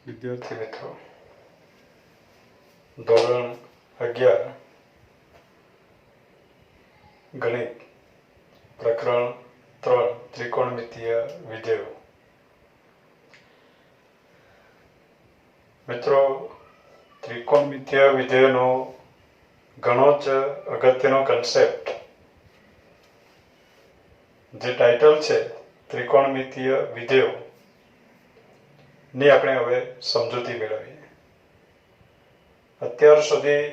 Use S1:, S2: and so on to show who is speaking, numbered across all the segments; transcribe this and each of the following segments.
S1: વિદ્યાર્થી મિત્રો, ધોરણ 11 ગણિત પ્રકરણ 3 ત્રિકોણમિતીય વિધેયો. મિત્રો, ત્રિકોણમિતીય વિધેયનો ઘણો જ અગત્યનો કન્સેપ્ટ જે ટાઇટલ છે ત્રિકોણમિતીય વિધેયો ની આપણે હવે સમજૂતી મેળવીએ. અત્યાર સુધી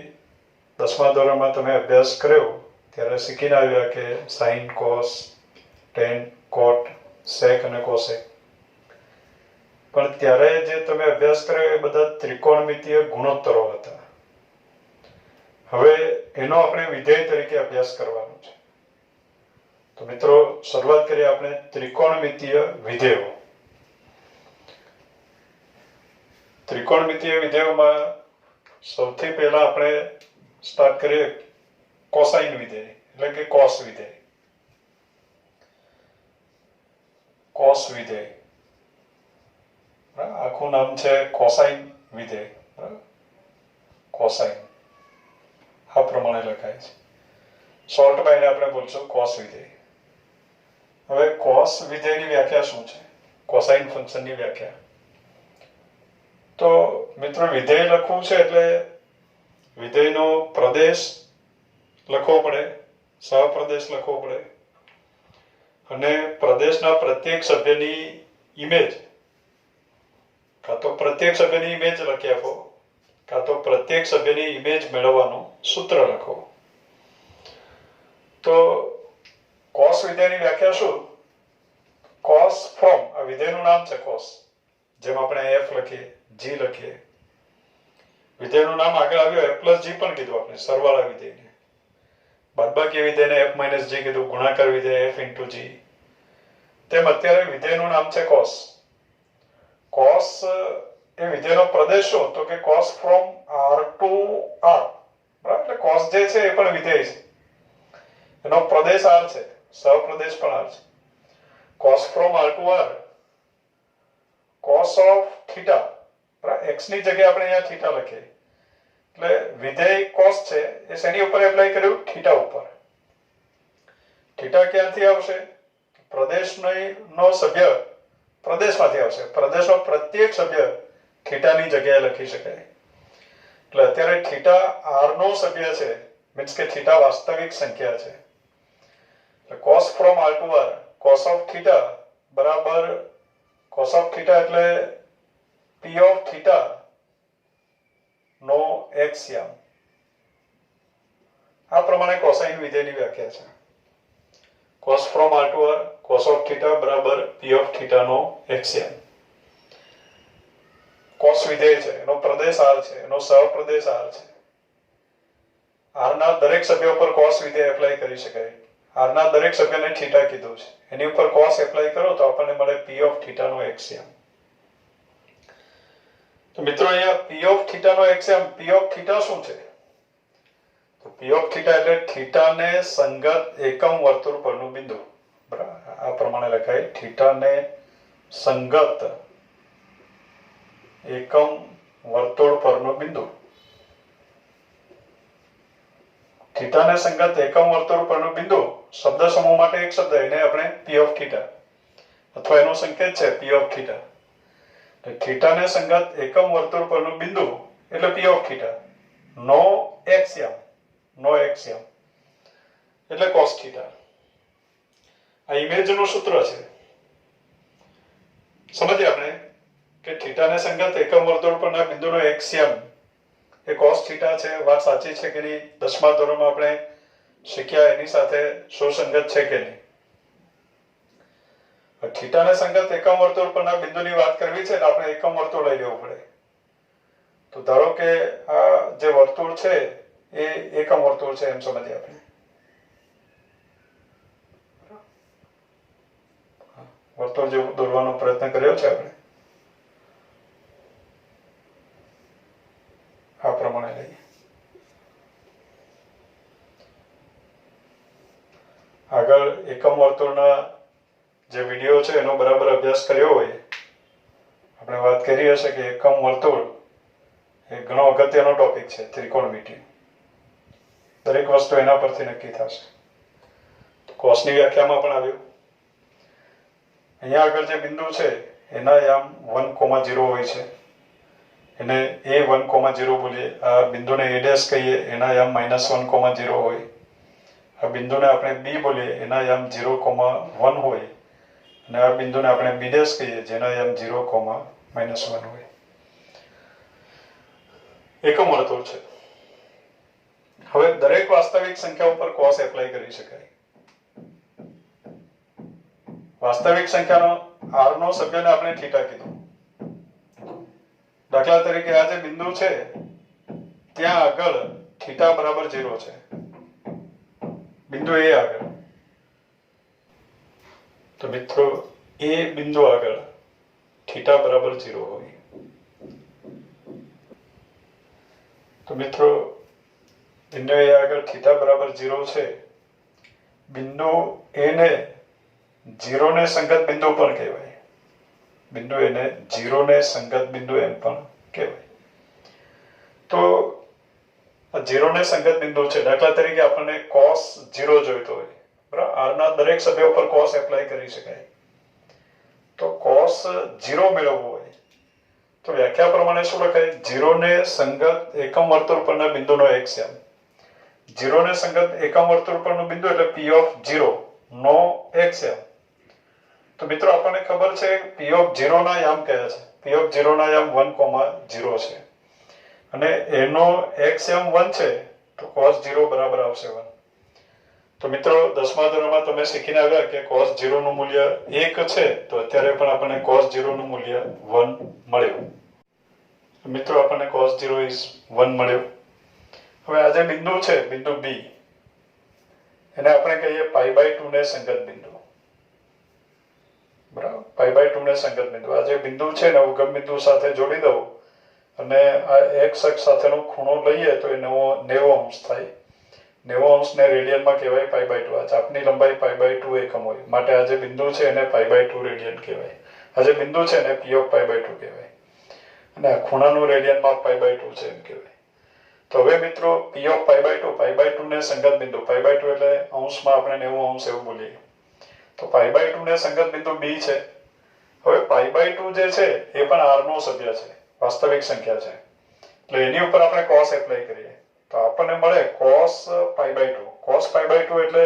S1: 10મા ધોરણમાં તમે અભ્યાસ કર્યો ત્યારે શીખીને આવ્યા કે સાઇન, કોસ, ટેન, કોટ, સેક અને કોસેક. પણ ત્યારે જે તમે અભ્યાસ કર્યો એ બધા ત્રિકોણમિતીય ગુણોત્તરો હતા. હવે એનો આપણે વિધેય તરીકે અભ્યાસ કરવાનો છે. તો મિત્રો, શરૂઆત કરીએ આપણે ત્રિકોણમિતીય વિધેયો. ત્રિકોણમિતીય વિધેયોમાં સૌથી પહેલા આપણે સ્ટાર્ટ કરીએ કોસાઇન વિધેય, એટલે કે કોસ વિધેય. કોસ વિધેય, આખું નામ છે કોસાઇન વિધેય. કોસાઇન આ પ્રમાણે લખાય છે. શોર્ટમાં એને આપણે બોલશું કોસ વિધેય. હવે કોસ વિધેયની વ્યાખ્યા શું છે? કોસાઇન ફંક્શનની વ્યાખ્યા. તો મિત્રો, વિધેય લખવું છે એટલે વિધેયનો પ્રદેશ લખવો પડે, સહપ્રદેશ લખવો પડે, અને પ્રદેશના પ્રત્યેક સભ્યની ઇમેજ, કાં તો પ્રત્યેક સભ્યની ઇમેજ લખી આપો, કાં તો પ્રત્યેક સભ્યની ઇમેજ મેળવવાનું સૂત્ર લખો. તો કોસ વિધેયની વ્યાખ્યા શું? કોસ ફ્રોમ, આ વિધેયનું નામ છે કોસ, જેમ આપણે એફ લખીએ, જી લખીએ. વિધેયનું નામ આગળ આવ્યું, એફ પ્લસ જી પણ કીધું આપણે, સરવાળા વિધેયને. બાદબાકી વિધેયને એફ માઇનસ જી કીધું, ગુણાકાર વિધેય એફ ઇન્ટુ જી. તેમ અત્યારે વિધેયનું નામ છે કોસ. કોસ એ વિધેયનો પ્રદેશ શું? તો કે cos from R to R. બરાબર? એટલે કોસ જે છે એ પણ વિધેય છે. એનો પ્રદેશ આર છે, સહપ્રદેશ પણ આર છે. Cos from R to R, cos of theta. X ની જગ્યાએ આપણે અહીંયા થીટા લખીએ. એટલે વિધેય કોસ છે એ શેની ઉપર એપ્લાય કર્યું? થીટા ઉપર. થીટા ક્યાંથી આવશે? પ્રદેશનો સભ્ય પ્રદેશમાંથી આવશે. પ્રદેશનો પ્રત્યેક સભ્ય થીટાની જગ્યાએ લખી શકાય. એટલે અત્યારે થીટા આર નો સભ્ય છે, મીન્સ કે થીટા વાસ્તવિક સંખ્યા છે. એટલે cos from R to R, cos of theta બરાબર, કોસ ઓફ થીટા એટલે પી ઓફ થીટા નો એક્સિયમ. આ પ્રમાણે કોસાઇન વિધેયની વ્યાખ્યા છે. Cos from R to R, cos of theta બરાબર પી ઓફ થીટા નો એક્સિયમ. કોસ વિધેય છે, એનો પ્રદેશ આર છે, એનો સહપ્રદેશ આર છે. આરના દરેક સભ્ય ઉપર કોસ વિધેય એપ્લાય કરી શકાય. આરના દરેક સભ્યને થીટા કીધું છે, એની ઉપર કોસ એપ્લાય કરો તો આપણને મળે પી ઓફ થીટા નો એક્સિયમ. તો મિત્રો, અહીંયા પી ઓફ થીટા નો એક્સિયમ, પી ઓફ થીટા શું છે? તો પી ઓફ થીટા એટલે થીટાને સંગત એકમ વર્તુળ પરનું બિંદુ. બરાબર? આ પ્રમાણે લખાય, થીટાને સંગત એકમ વર્તુળ પરનું બિંદુ. થીટાને સંગત એકમ વર્તુળ પરનું બિંદુ શબ્દ સમૂહ માટે એક શબ્દ, એને આપણે પી ઓફ થીટા, અથવા એનો સંકેત છે પી ઓફ થીટા. થીટાને સંગત એકમ વર્તુળ પરનું બિંદુ એટલે પી ઓફ થીટા. નો એક્સિયમ, નો એક્સિયમ એટલે કોસ થીટા. આ ઇમેજનું સૂત્ર છે. સમજીએ આપણે કે થીટાને સંગત એકમ વર્તુળ પરના બિંદુનો એક્સિયમ એ કોસ થીટા છે. વાત સાચી છે કે નહીં? 10મા ધોરણમાં આપણે શીખ્યા, એની સાથે સુસંગત છે કે નહીં? થીટાને સંગત એકમ વર્તુળ પરના બિંદુની વાત કરવી છે, આપણે એકમ વર્તુળ લઈ લેવું પડે. તો ધારો કે આ જે વર્તુળ છે એ એકમ વર્તુળ છે, એમ સમજીએ આપણે. વર્તુળ જેવું દોરવાનો પ્રયત્ન કર્યો છે આપણે. આ પ્રમાણે લઈએ. આગળ એકમ વર્તુળના જે વિડીયો છે એનો બરાબર અભ્યાસ કર્યો હોય, આપણે વાત કરી હશે કે એકમ વર્તુળ એ ઘણો અગત્યનો ટોપિક છે ત્રિકોણમિતિ. દરેક વસ્તુ એના પરથી નક્કી થશે. કોસની વ્યાખ્યામાં પણ આવ્યું. અહીંયા આગળ જે બિંદુ છે એના યામ 1,0 હોય છે. એને A1,0 બોલીએ. આ બિંદુને A' કહીએ, એના યામ -1,0 હોય. આ બિંદુને આપણે B બોલીએ, એના યામ 0,1 હોય. અને આ બિંદુને આપણે B' કહીએ, જેના યામ 0,-1 હોય. એકમ વર્તુળ છે. હવે દરેક વાસ્તવિક સંખ્યા ઉપર cos એપ્લાય કરી શકાય. વાસ્તવિક સંખ્યાનો r નો સભ્યને આપણે થીટા કીધું. દાખલા તરીકે આ જે બિંદુ છે ત્યાં આગળ થીટા બરાબર 0 છે. બિંદુ A આગળ. તો મિત્રો A બિંદુ આગળ થીટા બરાબર 0 હોય. તો મિત્રો બિંદુ A આગળ થીટા બરાબર 0 છે. બિંદુ A ને 0 ને સંગત બિંદુ પણ કહેવાય. બિંદુ A ને 0 ને સંગત બિંદુ એમ પણ કહેવાય. તો 0 ને સંગત બિંદુ છે. દાખલા તરીકે આપણને cos 0 જોઈતો હોય, બરાબર? r ના દરેક સભ્યો પર cos એપ્લાય કરી શકાય. તો cos 0 મેળવવું હોય તો વ્યાખ્યા પ્રમાણે શું લખાય? 0 ને સંગત એકમ વર્તુળ પરના બિંદુનો એક્સયામ. 0 ને સંગત એકમ વર્તુળ પરનું બિંદુ એટલે P of 0 નો એક્સયામ. તો મિત્રો આપણને ખબર છે P of 0 ના યામ કયા છે? P of 0 ના યામ 1,0 છે. અને એનો એક્સયામ 1 છે તો cos 0 બરાબર આવશે 1. તો મિત્રો 10મા ધોરણમાં તમે શીખીને આવ્યા કે cos 0 નું મૂલ્ય 1 છે. તો અત્યારે પણ આપણને cos 0 નું મૂલ્ય 1 મળ્યું. મિત્રો આપણને cos 0 is 1 મળ્યું. હવે આ જે બિંદુ છે બિંદુ B, એને આપણે કહીએ π/2 ને સંગત બિંદુ. બરાબર? π/2 ને સંગત બિંદુ. આ જે બિંદુ છે ને ઉગમ બિંદુ સાથે જોડી દઉં અને આ x અક્ષ સાથેનો ખૂણો લઈએ તો એ 90 અંશ થાય. 90 અંશને રેડિયનમાં કહેવાય π/2. આ ચાપની લંબાઈ π/2 એકમ હોય. માટે આ જે બિંદુ છે એને π/2 રેડિયન કહેવાય. આ જે બિંદુ છે એને P of π/2 કહેવાય. અને આ ખૂણાનું રેડિયનમાં π/2 છે એમ કહેવાય. તો હવે મિત્રો P of π/2 ને સંગત બિંદુ. π/2 એટલે અંશમાં આપણે 90 અંશ એવું બોલીએ. તો π/2 ને સંગત બિંદુ B છે. હવે π/2 જે છે એ પણ r નો સભ્ય છે, વાસ્તવિક સંખ્યા છે. એટલે એની ઉપર આપણે cos એપ્લાય કરીએ તો આપણને મળે cos π/2. cos π/2 એટલે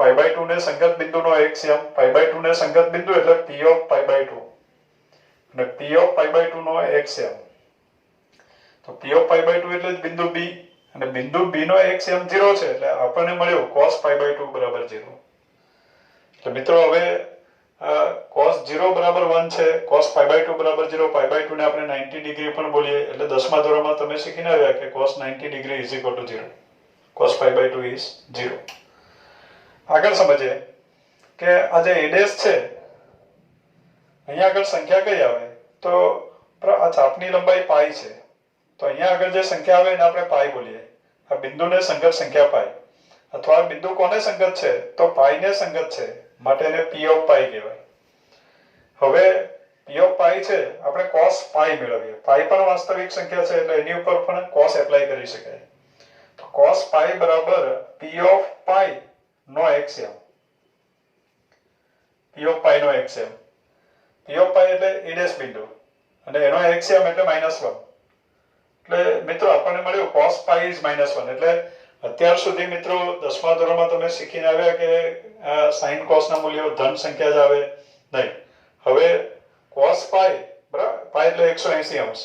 S1: π/2 ને સંગત બિંદુનો એક્સયામ. π/2 ને સંગત બિંદુ એટલે P of π/2 અને P of π/2 નો એક્સયામ. તો P of π/2 એટલે જ બિંદુ B, અને બિંદુ B નો એક્સયામ 0 છે એટલે આપણને મળ્યું cos π/2 બરાબર 0. તો મિત્રો હવે cos 0 બરાબર 1 છે, cos π/2 બરાબર 0. π/2 ને આપણે 90 ડિગ્રી પણ બોલીએ. એટલે 10મા ધોરણમાં તમે શીખીને આવ્યા કે cos 90 degree is equal to 0. cos π/2 is 0. આગળ સમજીએ કે આ જે a' છે અહીંયા આગળ સંખ્યા કઈ આવે? તો આ ચાપની લંબાઈ પાઈ છે. તો અહીંયા આગળ જે સંખ્યા આવે એને આપણે પાઈ બોલીએ. આ બિંદુને સંગત સંખ્યા પાઈ. અથવા આ બિંદુ કોને સંગત છે? તો પાઈ ને સંગત છે. માટે એને P of પાઈ કહેવાય. હવે P of પાઈ છે, આપણે cos પાઈ મેળવીએ. પાઈ પણ વાસ્તવિક સંખ્યા છે એટલે એની ઉપર પણ cos એપ્લાય કરી શકાય. તો cos પાઈ બરાબર P of પાઈ નો એક્સયામ. P of પાઈ નો એક્સયામ. P of પાઈ એટલે A' બિંદુ અને એનો એક્સયામ એટલે -1. એટલે મિત્રો આપણને મળ્યું cos પાઈ is -1. એટલે અત્યાર સુધી મિત્રો 10મા ધોરણમાં તમે શીખીને આવ્યા કે sin cos ના મૂલ્યો ધન સંખ્યા જ આવે નહીં. હવે cos પાઈ બરાબર, પાઈ એટલે 180 અંશ.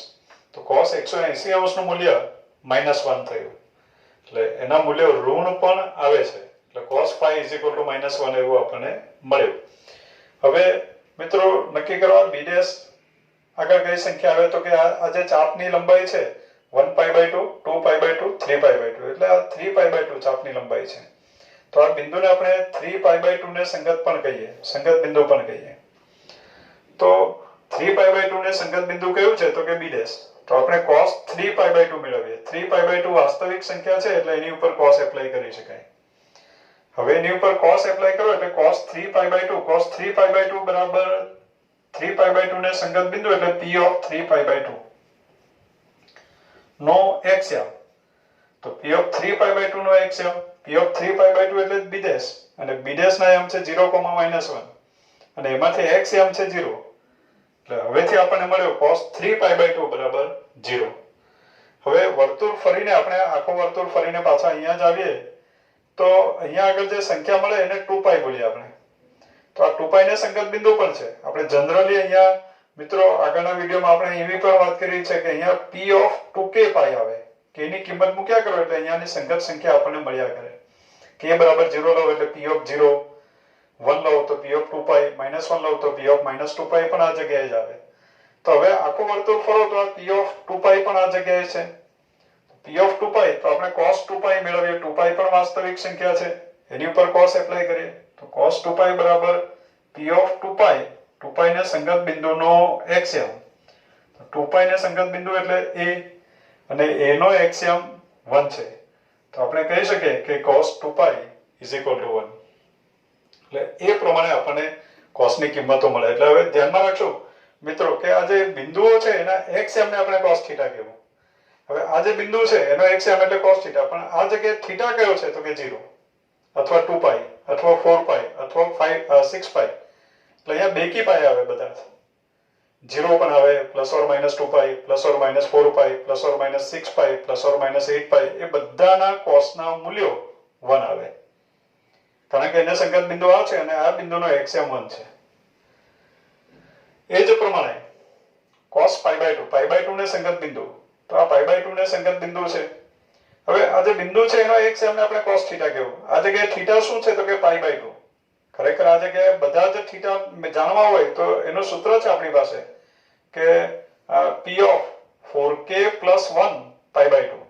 S1: તો cos 180 અંશનું મૂલ્ય -1 થયું. એટલે એના મૂલ્યો ઋણ પણ આવે છે. એટલે cos pi is equal to -1 એવું આપણને મળ્યું. હવે મિત્રો નક્કી કરવા B' આગળ કઈ સંખ્યા આવે? તો કે આ જે ચાપની લંબાઈ છે 1π/2, 2π/2, 3π/2. એટલે આ 3π/2 ચાપની લંબાઈ છે. તો આ બિંદુને આપણે 3π/2 ને સંગત પણ કહીએ, સંગત બિંદુ પણ કહીએ. તો 3π/2 ને સંગત બિંદુ કયું છે? તો કે B'. તો આપણે cos 3π/2 મેળવીએ. 3π/2 વાસ્તવિક સંખ્યા છે એટલે એની ઉપર cos એપ્લાય કરી શકાય. હવે એની ઉપર cos એપ્લાય કરો એટલે cos 3π/2 બરાબર 3π/2 ને સંગત બિંદુ એટલે p of 3π/2 નો એક્સ્યામ. તો p of 3π/2 no એક્સ્યામ, p of 3π/2 એટલે બિદેશ, અને બિદેશના યામ છે 0, -1 અને એમાંથી x યામ છે 0. એટલે હવેથી આપણને મળ્યો cos 3π/2 બરાબર 0. હવે વર્તુળ ફરીને આપણે આખો વર્તુળ ફરીને પાછા અહીંયા જ આવીએ તો અહીંયા આગળ જે સંખ્યા મળે એને 2π બોલીએ આપણે. તો આ 2π ને સંગત બિંદુ પણ છે. આપણે જનરલી અહીંયા મિત્રો આગળના વિડિયોમાં આપણે એવી પણ વાત કરી છે કે અહીંયા p of 2k π આવે. k ની કિંમત મૂક્યા કરો એટલે અહીંયાની સંગત સંખ્યા આપણને મળ્યા કરે. k બરાબર 0 લો એટલે p of 0, 1 લો તો p of 2π, -1 લો તો p of -2π પણ આ જગ્યાએ જ આવે. તો હવે આખું વર્તુળ ફરો તો આ p of 2π પણ આ જગ્યાએ છે. p of 2π તો આપણે cos 2π મેળવીએ. 2π પણ વાસ્તવિક સંખ્યા છે, એની ઉપર cos એપ્લાય કરીએ તો cos 2π બરાબર p of 2π, 2π ને સંગત બિંદુનો એક્સ્યામ. 2π ને સંગત બિંદુ એટલે a અને a નો એક્સ્યામ 1 છે. તો આપણે કહી શકીએ કે cos 2π = 1. એટલે એ પ્રમાણે આપણને cos ની કિંમતો મળે. એટલે હવે ધ્યાનમાં રાખજો મિત્રો કે આ જે બિંદુઓ છે એના એક્સ્યામ ને આપણે cos θ કહેવું. હવે આ જે બિંદુ છે એનો એક્સ્યામ એટલે cos θ, પણ આ જગ્યાએ θ કયો છે તો કે 0 અથવા 2π અથવા 4π અથવા 6π. એટલે અહીંયા બેકી પાય આવે બધા. 0 પણ આવે, ±2π, ±4π, ±6π, ±8π, એ બધાના cos ના મૂલ્યો 1 આવે. કારણ કે એને સંગત બિંદુ આ છે અને આ બિંદુનો એક્સ્યામ 1 છે. એ જ પ્રમાણે cos π/2, π/2 ને સંગત બિંદુ, તો આ π/2 ને સંગત બિંદુ છે. હવે આ જે બિંદુ છે એનો એક્સ્યામ ને આપણે cos θ કહેવું. આ જગ્યાએ θ શું છે તો કે π/2. ખરેખર આ જગ્યાએ બધા જ θ જાણવા હોય તો એનું સૂત્ર છે આપણી પાસે કે p of 4k + 1 π/2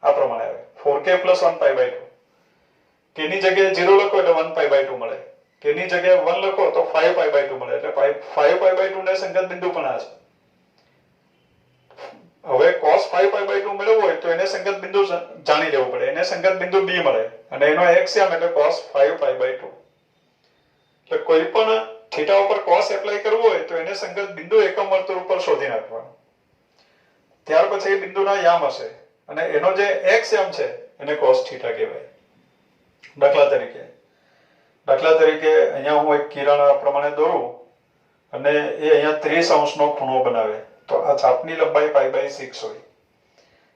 S1: આ પ્રમાણે આવે. 4k + 1 π/2. k ની જગ્યાએ 0 લખો એટલે 1 π/2 મળે. k ની જગ્યાએ 1 લખો તો 5 π/2 મળે. એટલે 5 π/2 ને સંગત બિંદુ પણ આ છે. હવે cos 5 π/2 મેળવવું હોય તો એને સંગત બિંદુ જાણી લેવું પડે. એને સંગત બિંદુ b મળે અને એનો એક્સ્યામ એટલે cos 5 π/2. એટલે કોઈ પણ θ ઉપર cos એપ્લાય કરવું હોય તો એને સંગત બિંદુ એકમ વર્તુળ ઉપર શોધી નાખવાનું. ત્યાર પછી એ બિંદુના યામ હશે અને એનો જે એક્સ્યામ છે એને cos θ કહેવાય. દાખલા તરીકે અહીંયા હું એક કિરણ આ પ્રમાણે દોરું અને એ અહીંયા 30° ખૂણો બનાવે તો આ ચાપની લંબાઈ π/6 હોય.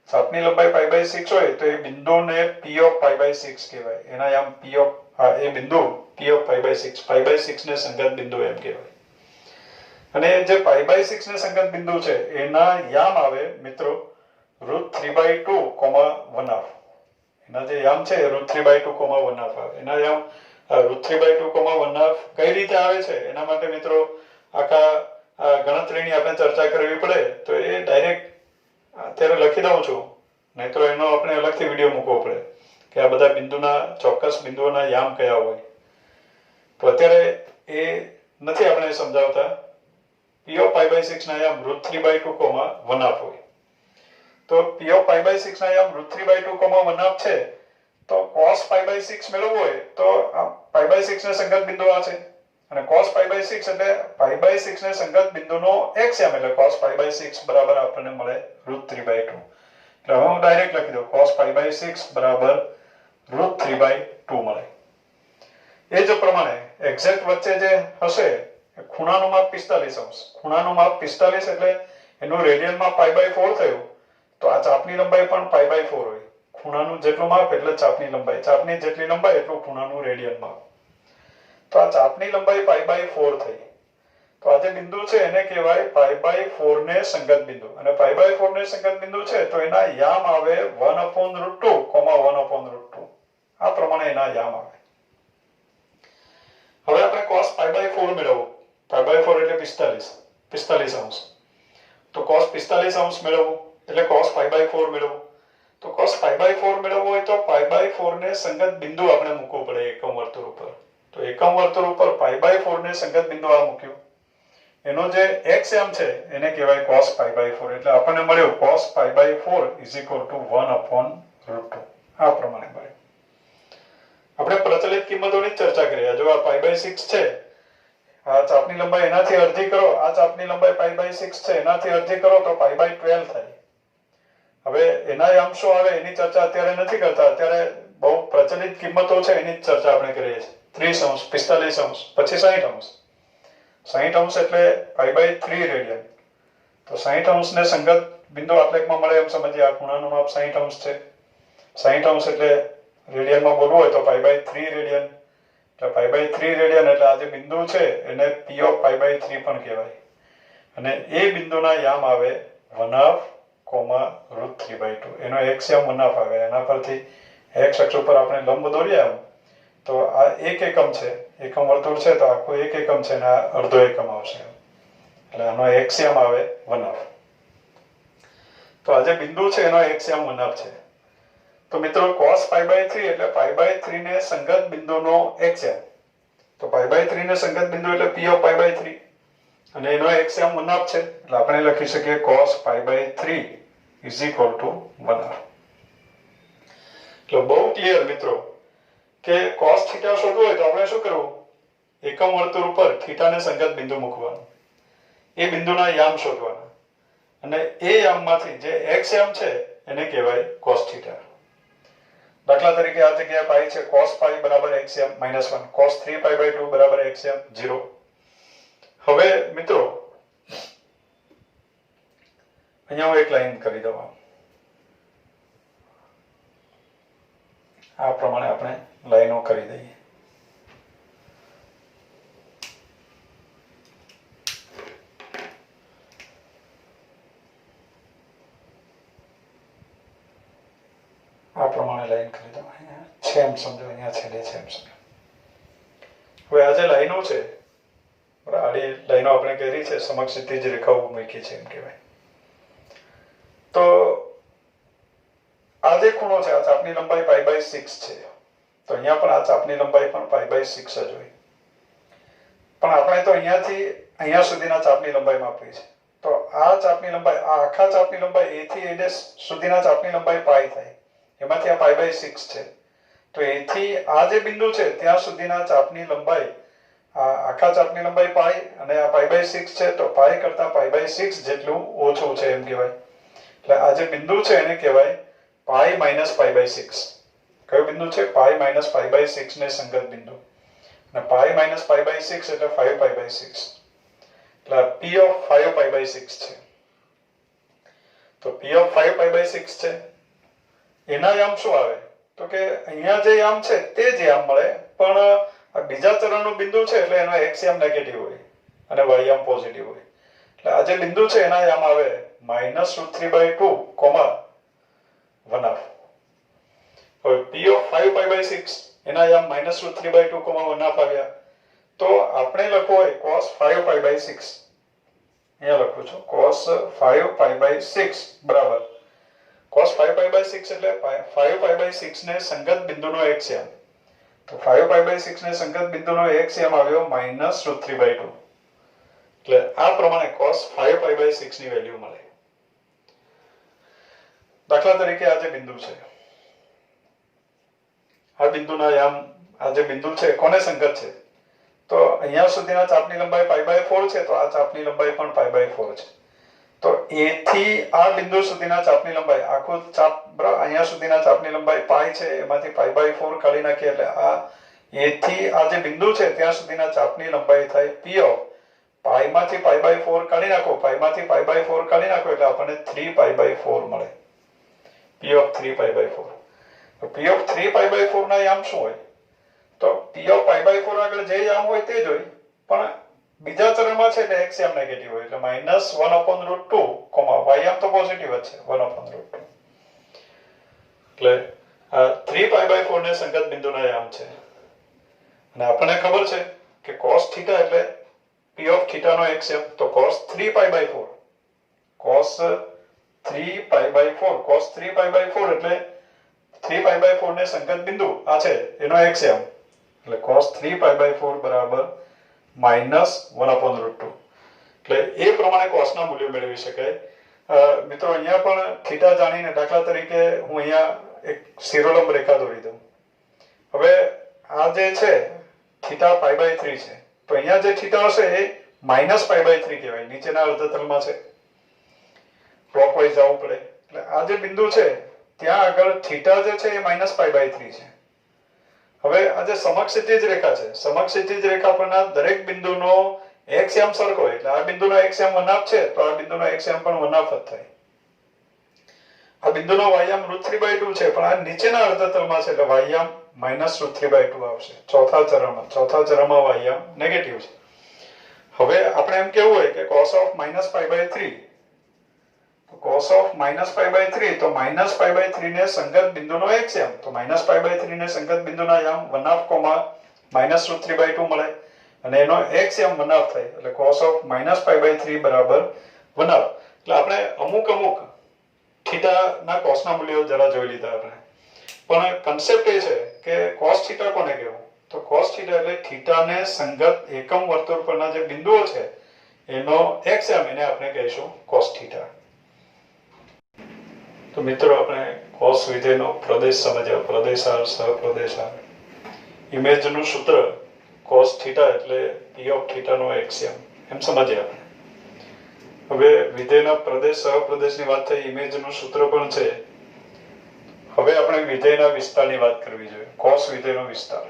S1: ચાપની લંબાઈ π/6 હોય તો એ બિંદુને p of π/6 કહેવાય. એના યામ p of એ બિંદુ p of π/6, π/6 ને સંગત બિંદુ એમ કહેવાય. અને જે π/6 ને સંગત બિંદુ છે એના યામ આવે મિત્રો √3/2, 1/2. એના જે યામ છે √3/2, 1/2 આવે. એના યામ √3/2, 1/2 કઈ રીતે આવે છે એના માટે મિત્રો આખા ગણતરીની આપણે ચર્ચા કરવી પડે તો એ ડાયરેક્ટ અત્યારે લખી દઉં છું, નહીં તો એનો આપણે અલગથી વિડીયો મૂકવો પડે કે આ બધા બિંદુના ચોક્કસ બિંદુઓના યામ કયા હોય. તો અત્યારે એ નથી આપણે સમજાવતા. p of π/6 ના યામ √3/2, 1/2 હોય. તો p of π/6 ના યામ √3/2, 1/2 છે. તો cos π/6 મેળવવું હોય તો આ π/6 ને સંગત બિંદુ આ છે અને cos π/6 એટલે π/6 ને સંગત બિંદુનો એક્સ્યામ એટલે cos π/6 બરાબર આપણને મળે √3/2. એટલે હવે હું ડાયરેક્ટ લખી દઉં cos π/6 બરાબર √3/2 મળે. એ જ પ્રમાણે એક્ઝેક્ટ વચ્ચે જે હશે ખૂણાનું માપ 45°. ખૂણાનું માપ 45 એટલે એનું રેડિયનમાં π/4 થયું તો આ ચાપની લંબાઈ પણ π/4 હોય. ખૂણાનું જેટલું માપ એટલે ચાપની લંબાઈ, ચાપની જેટલી લંબાઈ એટલું ખૂણાનું રેડિયન માપ. તો આ ચાપની લંબાઈ π/4 થઈ. તો આ જે બિંદુ છે એને કહેવાય π/4 ને સંગત બિંદુ. અને π/4 ને સંગત બિંદુ છે તો એના યામ આવે 1/√2, 1/√2. આ પ્રમાણે એના યામ આવે. હવે આપણે cos π/4 મેળવવું. π/4 એટલે 45°. તો cos 45° મેળવવું એટલે cos π/4 મેળવવું. તો cos π/4 મેળવવું હોય તો π/4 ને સંગત બિંદુ આપણે મૂકવું પડે એકમ વર્તુળ ઉપર. તો એકમ વર્તુળ ઉપર π/4 ને સંગત બિંદુ આ મૂક્યું. એનો જે એક્સ્યામ છે એને કહેવાય cos π/4. એટલે આપણને મળ્યું cos π/4 = 1/√2. આ પ્રમાણે મળે. આપણે પ્રચલિત કિંમતોની ચર્ચા કરીએ. જો આ π/6 છે આ ચાપની લંબાઈ એનાથી અડધી કરો, આ ચાપની લંબાઈ π/6 છે, એનાથી અડધી કરો તો π/12 થાય. હવે એના યામ શું આવે એની ચર્ચા અત્યારે નથી કરતા. અત્યારે બહુ પ્રચલિત કિંમતો છે એની જ ચર્ચા આપણે કરીએ છીએ. 30 અંશ, 45 અંશ, પછી 60 અંશ. 60 અંશ એટલે π/3 રેડિયન. તો 60 અંશને સંગત બિંદુ આલેખમાં મળે એમ સમજીએ. આ ખૂણાનું માપ 60 અંશ છે. 60 અંશ એટલે રેડિયનમાં બોલવું હોય તો π/3 રેડિયન. એટલે π/3 રેડિયન એટલે આ જે બિંદુ છે એને p of π/3 પણ કહેવાય. અને એ બિંદુના યામ આવે 1/2, √3/2. એનો x યામ 1/2 આવે. એના પરથી x અક્ષ ઉપર આપણે લંબ દોરીએ આમ તો આ 1 એકમ છે. એકમ વર્તુળ છે તો આખું 1 એકમ છે અને આ અડધો એકમ આવશે. એટલે આનો x યામ આવે 1/2. તો આ જે બિંદુ છે એનો x યામ 1/2 છે. તો મિત્રો cos π/3 એટલે π/3 ને સંગત બિંદુનો x યામ. તો π/3 ને સંગત બિંદુ એટલે p of π/3 અને એનો x યામ 1/2 છે. એટલે આપણે લખી શકીએ cos π/3 is equal to 1/2. એટલે બહુ ક્લિયર મિત્રો કે cos થીટા શોધવું હોય તો આપણે શું કરવું? એકમ વર્તુળ ઉપર થીટાને સંગત બિંદુ મૂકવાનું. એ બિંદુના યામ શોધવાના અને એ યામમાંથી જે x યામ છે એને કહેવાય cos થીટા. દાખલા તરીકે આ જગ્યાએ પાઈ છે cos π બરાબર x યામ -1, cos 3π/2 બરાબર x યામ 0. હવે મિત્રો અહીંયા હું એક લાઈન કરી દઉં. આ પ્રમાણે આપણે લાઈનો કરી દઈએ. આ પ્રમાણે લાઈન કરી દઉં. અહીંયા છે એમ સમજો, અહીંયા છેડે છે એમ સમજો. હવે આ જે લાઈનો છે આડી લાઈનો આપણે કરી છે, સમક્ષ સીધી જ રેખાઓ મૂકી છે એમ કહેવાય. તો આ જે ખૂણો છે આ ચાપની લંબાઈ π/6 છે. તો અહીંયા પણ આ ચાપની લંબાઈ પણ π/6 જ હોય. પણ આપણે તો અહીંયાથી અહીંયા સુધીના ચાપની લંબાઈ માપી છે. તો આ ચાપની લંબાઈ, આ આખા ચાપની લંબાઈ a થી a' સુધીના ચાપની લંબાઈ π થાય. એમાંથી આ π/6 છે. તો a થી આ જે બિંદુ છે ત્યાં સુધીના ચાપની લંબાઈ, આ આખા ચાપની લંબાઈ π અને આ π/6 છે. તો π કરતા π/6 જેટલું ઓછું છે એમ કહેવાય. એટલે આ જે બિંદુ છે એને કહેવાય π - π/6. કયું બિંદુ છે? π - π/6 ને સંગત બિંદુ. અને π - π/6 એટલે 5π/6. એટલે p of 5π/6 છે. તો p of 5π/6 છે. એના યામ શું આવે? તો કે અહીંયા જે યામ છે તે જ યામ મળે, પણ આ બીજા ચરણનું બિંદુ છે એટલે એનો x યામ નેગેટિવ હોય અને y યામ પોઝિટિવ હોય. એટલે આ જે બિંદુ છે એના યામ આવે -√3/2, 1/2. હવે p of 5π/6 એના યામ -√3/2, 1/2 આવ્યા. તો આપણે લખવું હોય cos 5π/6. અહીંયા લખું છું cos 5π/6 બરાબર cos 5π/6 એટલે 5π/6 ને સંગત બિંદુનો x યામ. તો 5π/6 ને સંગત બિંદુનો x યામ આવ્યો -√3/2. એટલે આ પ્રમાણે cos 5π/6 ની વેલ્યુ મળે. દાખલા તરીકે આ જે બિંદુ છે, આ બિંદુના યામ, આ જે બિંદુ છે કોને સંગત છે? તો અહીંયા સુધીના ચાપની લંબાઈ π/4 છે. તો આ ચાપની લંબાઈ પણ π/4 છે. તો a થી આ બિંદુ સુધીના ચાપની લંબાઈ, આખું ચાપ બરાબર અહીંયા સુધીના ચાપની લંબાઈ π છે, એમાંથી π/4 કાઢી નાખીએ એટલે આ a થી આ જે બિંદુ છે ત્યાં સુધીના ચાપની લંબાઈ થાય p of π માંથી π/4 કાઢી નાખો, π માંથી π/4 કાઢી નાખો એટલે આપણને 3π/4 મળે. p of 3π/4. તો p of 3π/4 ના યામ શું હોય? તો p of π/4 આગળ જે યામ હોય તે જ હોય, પણ બીજા ચરણમાં છે એટલે x યામ નેગેટિવ હોય એટલે -1/√2, y યામ તો પોઝિટિવ જ છે 1/√2. એટલે આ 3π/4 ને સંગત બિંદુના યામ છે. અને આપણને ખબર છે કે cos θ એટલે p of θ નો x યામ. તો cos 3π/4 એટલે 3π/4 ને સંગત બિંદુ આ છે એનો x યામ. એટલે cos 3π/4 બરાબર -1/√2. એટલે એ પ્રમાણે cos ના મૂલ્યો મેળવી શકાય. મિત્રો અહીંયા પણ થીટા જાણીને દાખલા તરીકે હું અહીંયા એક શિરોલંબ રેખા દોરી દઉં. હવે આ જે છે થીટા π/3 છે તો અહીંયા જે થીટા હશે એ -π/3 કહેવાય, નીચેના અર્ધતલમાં છે, ક્લોકવાઇઝ જવું પડે. એટલે આ જે બિંદુ છે ત્યાં આગળ થીટા જે છે એ -π/3 છે. હવે આ જે સમક્ષિતિજ રેખા છે, સમક્ષિતિજ રેખા પરના દરેક બિંદુનો x યામ સરખો, એટલે આ બિંદુનો x યામ વનાફ છે તો આ બિંદુનો x યામ પણ વનાફ જ થાય. આ બિંદુનો y યામ √3/2 છે, પણ આ નીચેના અર્ધતલમાં છે એટલે y યામ -√3/2 આવશે. ચોથા ચરણમાં y યામ નેગેટિવ છે. હવે આપણે એમ કેવું હોય કે cos of -π/3, તો cos of -π/3 તો -π/3 ને સંગત બિંદુનો x યામ, તો -π/3 ને સંગત બિંદુના યામ વનાફ -√3/2 મળે અને એનો x યામ વનાફ થાય એટલે cos of -π/3 બરાબર વનાફ. એટલે આપણે અમુક થીટા ના cos ના મૂલ્યો જરા જોઈ લીધા આપણે, પણ કન્સેપ્ટ એ છે કે cos થીટા કોને કહેવું, તો cos થીટા એટલે થીટાને સંગત એકમ વર્તુળ પરના જે બિંદુઓ છે એનો x યામ, એને આપણે કહીશું cos થીટા. તો મિત્રો આપણે cos વિધેયનો પ્રદેશ સમજ્યા, પ્રદેશાર, સહપ્રદેશાર. ઇમેજનું સૂત્ર cos થીટા એટલે p of થીટા નો x યામ, એમ સમજ્યા આપણે. હવે વિધેયના પ્રદેશ સહપ્રદેશની વાત થઈ, ઇમેજનું સૂત્ર પણ છે. હવે આપણે વિધેયના વિસ્તારની વાત કરવી જોઈએ. cos વિધેયનો વિસ્તાર,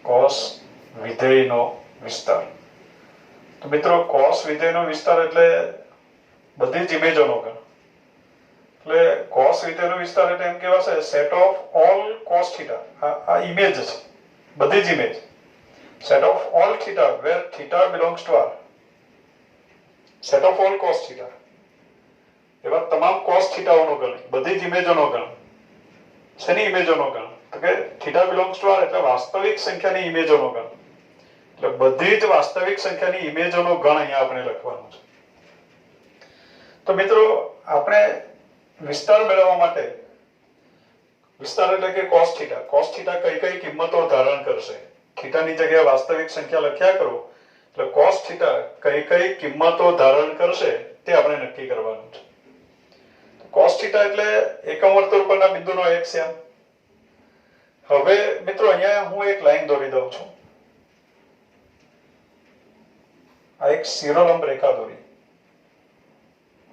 S1: cos વિધેયનો વિસ્તાર. તો મિત્રો cos વિધેયનો વિસ્તાર એટલે બધી જ ઇમેજોનો ગણ. એટલે cos વિધેયનો વિસ્તાર એટલે એમ કહેવાશે set of all cos theta. આ ઇમેજ છે, બધી જ image, set of all theta where theta belongs to R, set of all cos theta, એવા તમામ cos થીટાઓનો ગણ, બધી જ ઇમેજોનો ગણ. શેની ઇમેજોનો ગણ, તો કે theta belongs to R એટલે વાસ્તવિક સંખ્યાની ઇમેજોનો ગણ. એટલે બધી જ વાસ્તવિક સંખ્યાની ઇમેજોનો ગણ અહીંયા આપણે લખવાનો છે. તો મિત્રો આપણે વિસ્તાર મેળવવા માટે, વિસ્તાર એટલે કે cos થીટા કઈ કિંમતો ધારણ કરશે, થીટાની જગ્યાએ વાસ્તવિક સંખ્યા લખ્યા કરો એટલે cos થીટા કઈ કિંમતો ધારણ કરશે તે આપણે નક્કી કરવાનું છે. cos થીટા એટલે એકમ વર્તુળ પરના બિંદુનો x યામ. હવે મિત્રો અહીંયા હું એક લાઈન દોરી દઉં છું. આ એક શિરોલંબ રેખા દોરી.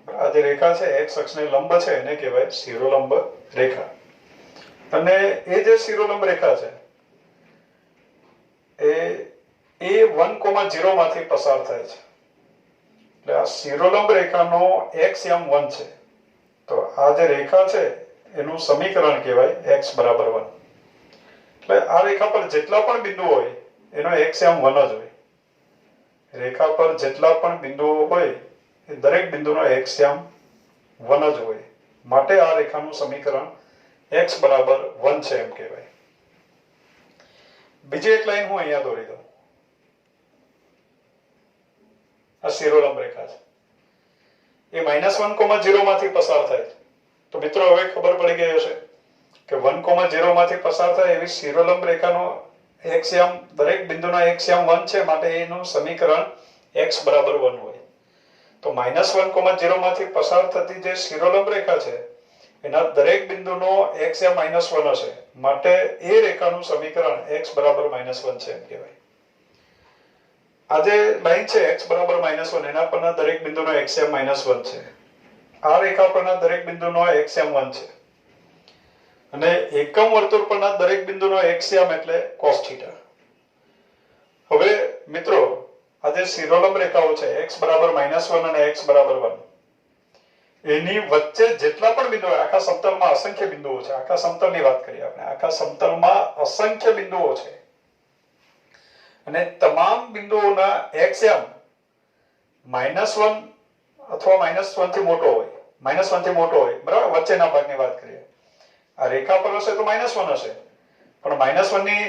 S1: આ જે રેખા છે x અક્ષને લંબ છે એને કહેવાય શિરોલંબ રેખા. અને એ જે શિરોલંબ રેખા છે એ 1,0 માંથી પસાર થાય છે. એટલે આ શિરોલંબ રેખાનો x યામ 1 છે. તો આ જે રેખા છે એનું સમીકરણ કહેવાય x = 1. એટલે આ રેખા પર જેટલા પણ બિંદુઓ હોય એનો x યામ 1 જ હોય. રેખા પર જેટલા પણ બિંદુઓ હોય એ દરેક બિંદુનો x યામ 1 જ હોય. માટે આ રેખાનું સમીકરણ x = 1 છે એમ કહેવાય. બીજી એક લાઈન હું અહીંયા દોરી દઉં. આ શિરોલંબ રેખા છે, એ -1,0 માંથી પસાર થાય છે. તો મિત્રો હવે ખબર પડી ગઈ હશે કે 1,0 માંથી પસાર થાય એવી શિરોલંબ રેખાનો x યામ, દરેક બિંદુના x યામ 1 છે, માટે એનું સમીકરણ x = 1 હોય. તો -1,0 માંથી પસાર થતી જે શિરોલંબ રેખા છે એના દરેક બિંદુનો x યામ -1 હશે, માટે એ રેખાનું સમીકરણ x = -1 છે એમ કહેવાય. આ જે લાઈન છે x = -1, એના પરના દરેક બિંદુનો x યામ -1 છે. આ રેખા પરના દરેક બિંદુનો x યામ 1 છે. અને એકમ વર્તુળ પરના દરેક બિંદુનો x યામ એટલે cos થીટા. હવે મિત્રો આ જે શિરોલંબ રેખાઓ છે x = -1 અને x = 1, એની વચ્ચે જેટલા પણ બિંદુઓ, આખા સમતલમાં અસંખ્ય બિંદુઓ છે. આખા સમતલની વાત કરીએ આપણે, આખા સમતલમાં અસંખ્ય બિંદુઓ છે અને તમામ બિંદુઓના x યામ -1 અથવા -1 થી મોટો હોય, -1 થી મોટો હોય, બરાબર. વચ્ચેના ભાગની વાત કરીએ, આ રેખા પર હશે તો -1 હશે, પણ -1 ની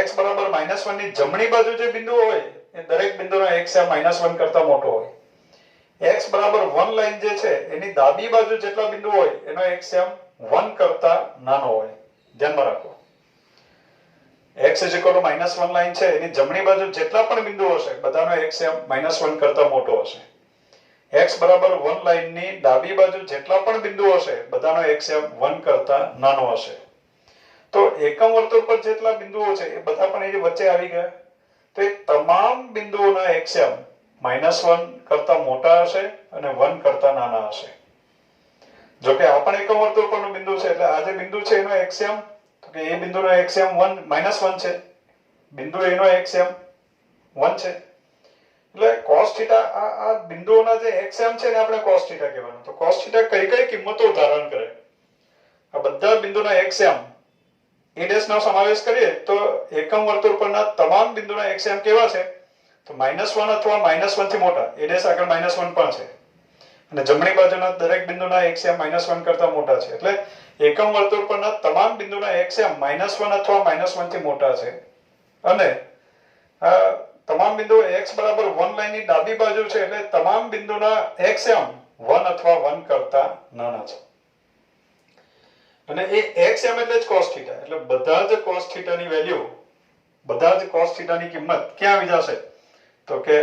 S1: x = -1 ની જમણી બાજુ જે બિંદુઓ હોય એ દરેક બિંદુનો x યામ -1 કરતા મોટો હોય. x = 1 લાઈન જે છે એની ડાબી બાજુ જેટલા બિંદુઓ હોય એનો x યામ 1 કરતા નાનો હોય. ધ્યાનમાં રાખો, x = -1 લાઈન છે એની જમણી બાજુ જેટલા પણ બિંદુઓ હશે બધાનો x યામ -1 કરતા મોટો હશે. x = 1 લાઈનની ડાબી બાજુ જેટલા પણ બિંદુઓ હશે બધાનો x યામ 1 કરતા નાનો હશે. તો એકમ વર્તુળ પર જેટલા બિંદુઓ છે એ બધા પણ એ વચ્ચે આવી ગયા. તો એ તમામ બિંદુઓના એક્સએમ -1 કરતા મોટા હશે અને 1 કરતા નાના હશે. જો કે આ પણ એકમ વર્તુળ પરનું બિંદુ છે એટલે આ જે બિંદુ છે એનો એક્સએમ તો કે એ બિંદુનો એક્સએમ -1 છે. બિંદુ એનો એક્સએમ 1 છે. એટલે cos θ આ બિંદુઓના જે એક્સએમ છે ને આપણે cos θ કહેવાનું. તો cos θ કઈ કઈ કિંમતો ધારણ કરે? આ બધા બિંદુના એક્સએમ a' નો સમાવેશ કરીએ તો એકમ વર્તુળ પરના તમામ બિંદુના એક્સએમ કેવા છે? તો -1 અથવા -1 થી મોટા. a' આગળ -1 પણ છે. અને જમણી બાજુના દરેક બિંદુના એક્સએમ -1 કરતા મોટા છે. એટલે એકમ વર્તુળ પરના તમામ બિંદુના એક્સએમ -1 અથવા -1 થી મોટા છે. અને તમામ બિંદુઓ x બરાબર 1 લાઈનની ડાબી બાજુ છે એટલે તમામ બિંદુના એક્સએમ 1 અથવા 1 કરતા નાના છે. અને એ એક્સએમ એટલે જ cos θ. એટલે બધા જ cos θ ની વેલ્યુ, બધા જ cos θ ની કિંમત ક્યાં આવી જશે? તો કે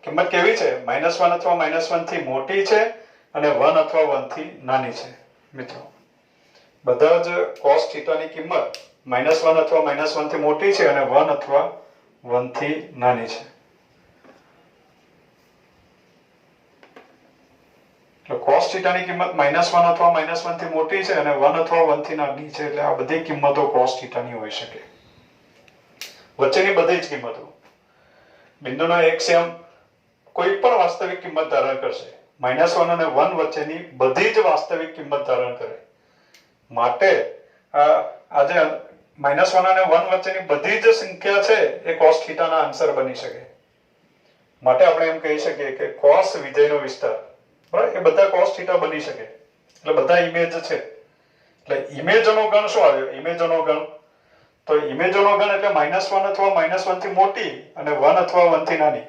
S1: કિંમત કેવી છે? -1 અથવા -1 થી મોટી છે અને 1 અથવા 1 થી નાની છે. મિત્રો બધા જ cos θ ની કિંમત -1 અથવા -1 થી મોટી છે અને 1 અથવા 1 થી નાની છે. તો cos θ ની કિંમત -1 અથવા -1 થી મોટી છે અને 1 અથવા 1 થી નાની છે. એટલે આ બધી કિંમતો cos θ ની હોઈ શકે. વચ્ચેની બધી જ કિંમતો બિંદુનો એક્સએમ કોઈ પણ વાસ્તવિક કિંમત ધારણ કરશે. -1 અને 1 વચ્ચેની બધી જ વાસ્તવિક કિંમત ધારણ કરે. માટે આ જે -1 અને 1 વચ્ચેની બધી જ સંખ્યા છે એ cos θ ના આન્સર બની શકે. માટે આપણે એમ કહી શકીએ કે cos વિધેયનો વિસ્તાર, બરાબર, એ બધા cos θ બની શકે. એટલે બધા ઇમેજ છે. એટલે ઇમેજનો ગણ શું આવ્યો? ઇમેજનો ગણ તો ઇમેજનો ગણ એટલે -1 અથવા -1 થી મોટી અને 1 અથવા 1 થી નાની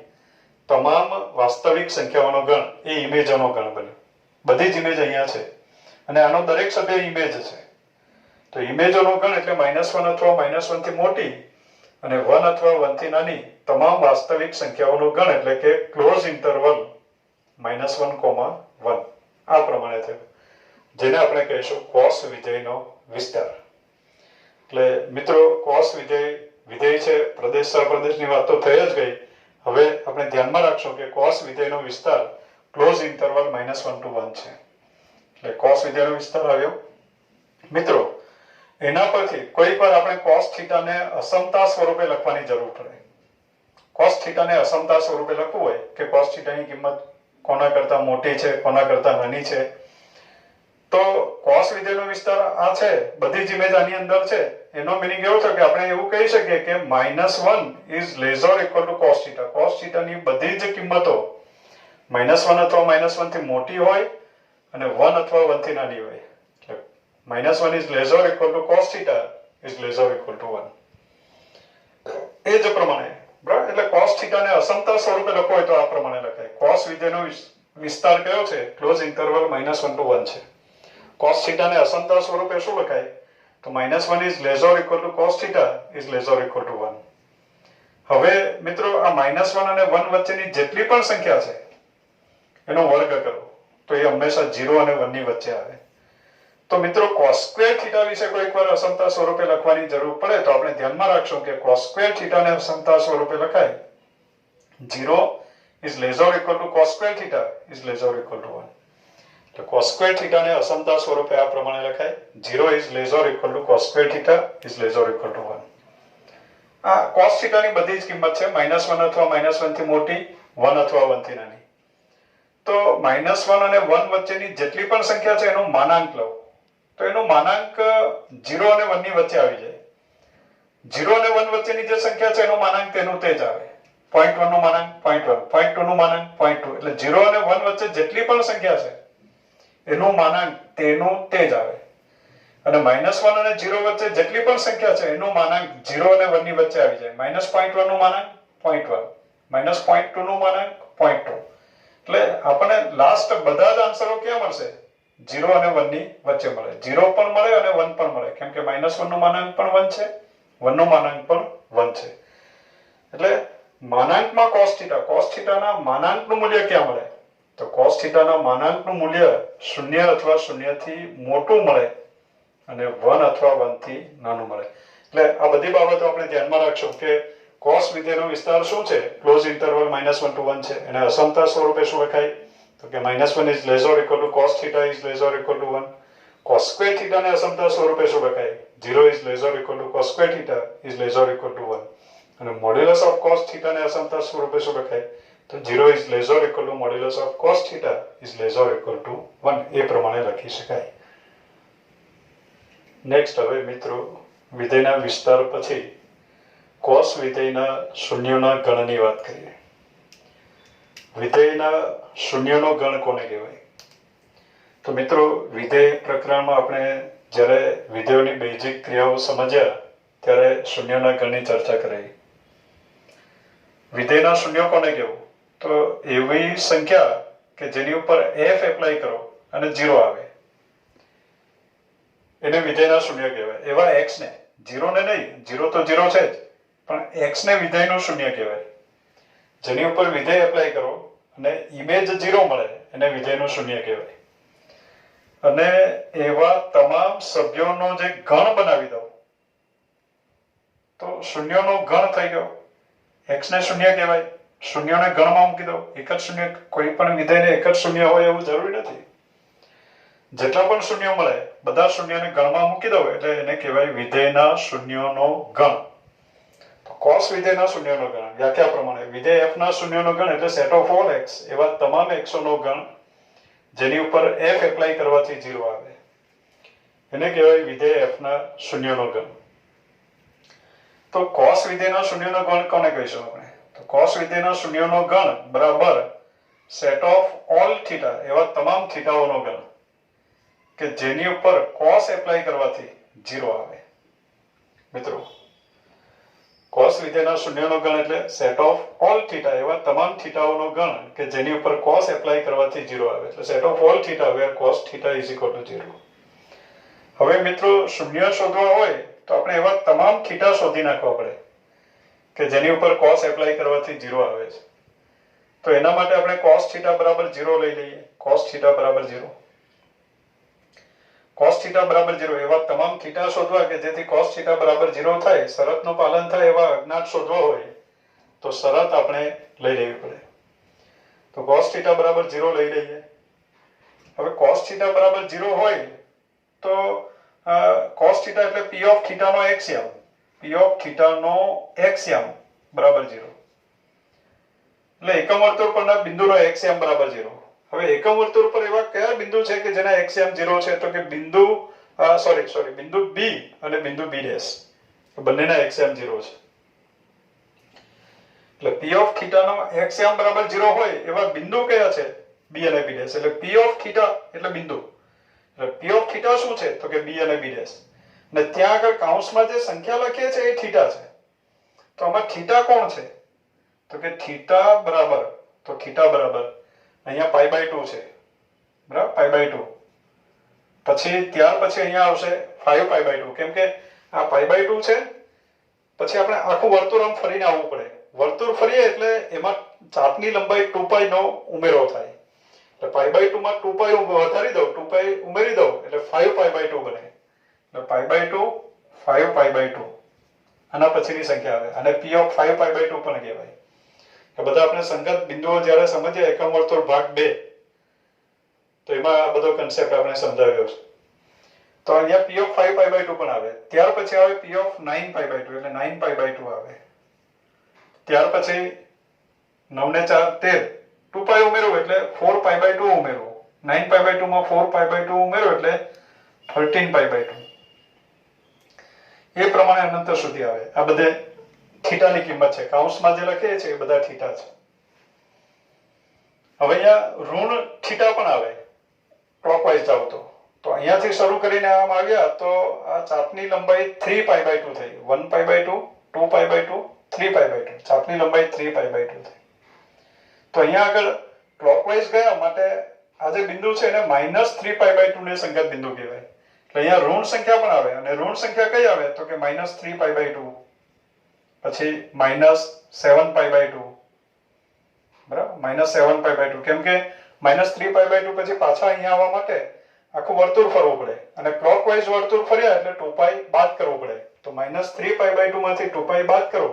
S1: તમામ વાસ્તવિક સંખ્યાઓનો ગણ એ ઇમેજનો ગણ બન્યો. બધી જ ઇમેજ અહીંયા છે અને આનો દરેક સભ્ય ઇમેજ છે. તો ઇમેજનો ગણ એટલે -1 અથવા -1 થી મોટી અને 1 અથવા 1 થી નાની તમામ વાસ્તવિક સંખ્યાઓનો ગણ એટલે કે ક્લોઝ ઇન્ટરવલ -1, 1 આ પ્રમાણે થયું, જેને આપણે કહીશું cos વિધેયનો વિસ્તાર. એટલે મિત્રો cos વિધેય છે, પ્રદેશ સહપ્રદેશની વાત તો થઈ જ ગઈ. હવે આપણે ધ્યાનમાં રાખશું કે cos વિધેયનો વિસ્તાર ક્લોઝ ઇન્ટરવલ -1 to 1 છે. એટલે cos વિધેયનો વિસ્તાર આવ્યો. મિત્રો એના પરથી કોઈ પર આપણે cos θ ને અસમતા સ્વરૂપે લખવાની જરૂર પડે. cos θ ને અસમતા સ્વરૂપે લખવું હોય કે cos θ ની કિંમત કોના કરતા મોટી છે, કોના કરતા નાની છે, તો cos વિધેયનો વિસ્તાર આ છે, બધી જ ઇમેજ આની અંદર છે. એનો મીનિંગ એવો થયો કે આપણે એવું કહી શકીએ કે -1 is less or equal to cos θ. cos θ ની બધી જ કિંમતો -1 અથવા -1 થી મોટી હોય અને 1 અથવા 1 થી નાની હોય. -1 is less or equal to cos θ is less or equal to 1. એ જ પ્રમાણે, બરાબર, એટલે cos θ ને અસમતા સ્વરૂપે લખવો હોય તો આ પ્રમાણે લખાય. cos વિધેયનો વિસ્તાર કયો છે? ક્લોઝ ઇન્ટરવલ -1 to 1 છે. cos θ ને અસમતા સ્વરૂપે શું લખાય? તો -1 is less or equal to cos θ is less or equal to 1. હવે મિત્રો આ -1 અને 1 વચ્ચેની જેટલી પણ સંખ્યા છે એનો વર્ગ કરો તો એ હંમેશા 0 અને 1 ની વચ્ચે આવે. તો મિત્રો cos² θ વિશે કોઈક વાર અસમતા સ્વરૂપે લખવાની જરૂર પડે તો આપણે ધ્યાનમાં રાખશું કે cos² θ ને અસમતા સ્વરૂપે લખાય 0 is less or equal to cos² θ is less or equal to 1. તો cos² θ ને અસમતા સ્વરૂપે આ પ્રમાણે લખાય 0 is less or equal to cos² θ is less or equal to 1. આ cos θ ની બધી જ કિંમત છે, -1 અથવા -1 થી મોટી, 1 અથવા 1 થી નાની. તો -1 અને 1 વચ્ચેની જેટલી પણ સંખ્યા છે એનો માનાંક લો તો એનો માનાંક 0 અને 1 ની વચ્ચે આવી જાય. 0 અને 1 વચ્ચેની જે સંખ્યા છે એનો માનાંક તેનું તે જ આવે. 0.1 નું માનાંક 0.1, 0.2 નું માનાંક 0.2. એટલે 0 અને 1 વચ્ચે જેટલી પણ સંખ્યા છે એનું માનાંક તેનું તે જ આવે. અને -1 અને 0 વચ્ચે જેટલી પણ સંખ્યા છે એનું માનાંક 0 અને 1 ની વચ્ચે આવી જાય. -0.1 નું માનાંક 0.1, -0.2 નું માનાંક 0.2. એટલે આપણને લાસ્ટ બધા જ આન્સરો ક્યાં મળશે? 0 અને 1 ની વચ્ચે મળે. 0 પણ મળે અને 1 પણ મળે, કેમ કે -1 નું માનાંક પણ 1 છે, 1 નું માનાંક પણ 1 છે. એટલે માનાંકમાં cos θ ના માનાંકનું મૂલ્ય ક્યાં મળે? તો cos θ ના માનાંકનું મૂલ્ય 0 અથવા 0 થી મોટું મળે અને 1 અથવા 1 થી નાનું મળે. એટલે આ બધી બાબતો આપણે ધ્યાનમાં રાખશું કે cos વિધેયનો વિસ્તાર શું છે? ક્લોઝ ઇન્ટરવલ -1 to 1 છે. એને અસમતા સ્વરૂપે શું લખાય? તો કે -1 is less or equal to cos theta is less or equal to 1. cos square theta ને અસમતા સ્વરૂપે શું લખાય? 0 is less or equal to cos square theta is less or equal to 1. અને modulus of cos theta ને અસમતા સ્વરૂપે શું લખાય? તો 0 is less or equal to modulus of cos theta is less or equal to 1. એ પ્રમાણે લખી શકાય. Next હવે મિત્રો વિધેયના વિસ્તાર પછી cos વિધેયના શૂન્યોના ગણની વાત કરીએ. વિધેયના શૂન્યનો ગણ કોને કહેવાય? તો મિત્રો વિધેય પ્રકરણમાં આપણે જ્યારે વિધેયોની બેઝિક ક્રિયાઓ સમજ્યા ત્યારે શૂન્યના ગણની ચર્ચા કરી. વિધેયના શૂન્ય કોને કહેવું? તો એવી સંખ્યા કે જેની ઉપર f એપ્લાય કરો અને 0 આવે એને વિધેયના શૂન્ય કહેવાય. એવા x ને, 0 ને નહીં, 0 તો 0 છે જ, પણ x ને વિધેયનું શૂન્ય કહેવાય. જેની ઉપર વિધેય એપ્લાય કરો અને ઇમેજ 0 મળે એને વિધેયનું શૂન્ય કહેવાય. અને એવા તમામ સભ્યોનો જે ગણ બનાવી દો તો શૂન્યનો ગણ થઈ ગયો. x ને શૂન્ય કહેવાય, શૂન્યને ગણમાં મૂકી દો. એક જ શૂન્ય, કોઈ પણ વિધેયને એક જ શૂન્ય હોય એવું જરૂરી નથી. જેટલા પણ શૂન્ય મળે બધા શૂન્યને ગણમાં મૂકી દો એટલે એને કહેવાય વિધેયના શૂન્યનો ગણ. તો cos વિધેયના શૂન્યનો ગણ વ્યાખ્યા પ્રમાણે વિધેય f ના શૂન્યનો ગણ એટલે સેટ ઓફ ઓલ x, એવા તમામ x નો ગણ જેની ઉપર f એપ્લાય કરવાથી 0 આવે એને કહેવાય વિધેય f ના શૂન્યનો ગણ. તો cos વિધેયના શૂન્યનો ગણ કોને કહીશું આપણે? તો cos વિધેયના શૂન્યનો ગણ બરાબર સેટ ઓફ ઓલ થીટા, એવા તમામ થીટાઓનો ગણ કે જેની ઉપર cos એપ્લાય કરવાથી 0 આવે. મિત્રો cos વિધેયના શૂન્યનો ગણ એટલે સેટ ઓફ ઓલ થીટા, એવા તમામ થીટાઓનો ગણ કે જેની ઉપર cos એપ્લાય કરવાથી 0 આવે. એટલે set of all theta where cos theta is equal to 0. હવે મિત્રો શૂન્ય શોધવા હોય તો આપણે એવા તમામ થીટા શોધી નાખવા પડે કે જેની ઉપર cos એપ્લાય કરવાથી 0 આવે છે. તો એના માટે આપણે cos theta બરાબર 0 લઈ લઈએ. cos theta બરાબર 0, cos theta બરાબર 0 એવા તમામ થીટા શોધવા કે જેથી cos theta બરાબર 0 થાય, શરતનું પાલન થાય એવા અજ્ઞાત શોધવા હોય તો શરત આપણે લઈ લેવી પડે. તો cos theta બરાબર 0 લઈ લઈએ. હવે cos theta બરાબર 0 હોય તો cos theta એટલે p of theta નો એક્સિયમ, p of theta નો એક્સિયમ બરાબર 0. એટલે એકમ વર્તુળ પરના બિંદુનો એક્સિયમ બરાબર 0. હવે એકમ વર્તુળ પર એવા કયા બિંદુ છે કે જેના એક્સિયમ 0 છે? તો કે બિંદુ બિંદુ B અને બિંદુ B', બંનેના એક્સિયમ 0 છે. એટલે p of theta નો એક્સિયમ બરાબર 0 હોય એવા બિંદુ કયા છે? B અને B'. એટલે p of theta એટલે બિંદુ, એટલે p of theta શું છે? તો કે B અને B'. અને ત્યાં આગળ કૌંસમાં જે સંખ્યા લખીએ છે એ થીટા છે. તો આમાં થીટા કોણ છે? તો કે થીટા બરાબર અહીંયા π/2 છે, બરાબર, π/2. પછી ત્યાર પછી અહીંયા આવશે 5π/2, કેમ કે આ π/2 છે. પછી આપણે આખું વર્તુળ આમ ફરીને આવવું પડે. વર્તુળ ફરીએ એટલે એમાં ચાપની લંબાઈ 2π નો ઉમેરો થાય. એટલે π/2 માં 2π વધારી દો, 2π ઉમેરી દો એટલે 5π/2 બને. એટલે π/2 5π/2 આના પછીની સંખ્યા આવે. અને p of 5π/2 પણ કહેવાય. કે બધા આપણે સંગત બિંદુઓ જ્યારે સમજીએ એકમ વર્તુળ ભાગ 2 તો એમાં આ બધો કન્સેપ્ટ આપણે સમજાવ્યો છે. તો અહીંયા p of 5π/2 પણ આવે. ત્યાર પછી આવે p of 9π/2 એટલે 9π/2 આવે. ત્યાર પછી 9 ને 4 13, 2π ઉમેરો એટલે 4π/2 ઉમેરો. 9π/2 માં 4π/2 ઉમેરો એટલે 13π/2. એ પ્રમાણે અનંત સુધી આવે. આ બધે થીટાની કિંમત છે. કૌંસમાં જે લખીએ છે એ બધા થીટા છે. હવે અહીંયા ઋણ થીટા પણ આવે ક્લોકવાઇઝ જાવ તો અહીંયાથી શરૂ કરીને આમ આવ્યા તો આ ચાપની લંબાઈ 3π/2 થઈ. 1π/2, 2π/2, 3π/2. ચાપની લંબાઈ 3π/2 થઈ. તો અહીંયા આગળ ક્લોકવાઇઝ ગયા માટે આ જે બિંદુ છે એને -3π/2 ને સંગત બિંદુ કહેવાય. એટલે અહીંયા ઋણ સંખ્યા પણ આવે. અને ઋણ સંખ્યા કઈ આવે? તો કે -3π/2, પછી -7π/2, બરાબર, -7π/2. કેમ કે -3π/2 પછી પાછા અહીંયા આવવા માટે આખું વર્તુળ ફરવું પડે અને ક્લોકવાઇઝ વર્તુળ ફર્યા એટલે 2π બાદ કરવું પડે. તો -3π/2 માંથી 2π બાદ કરો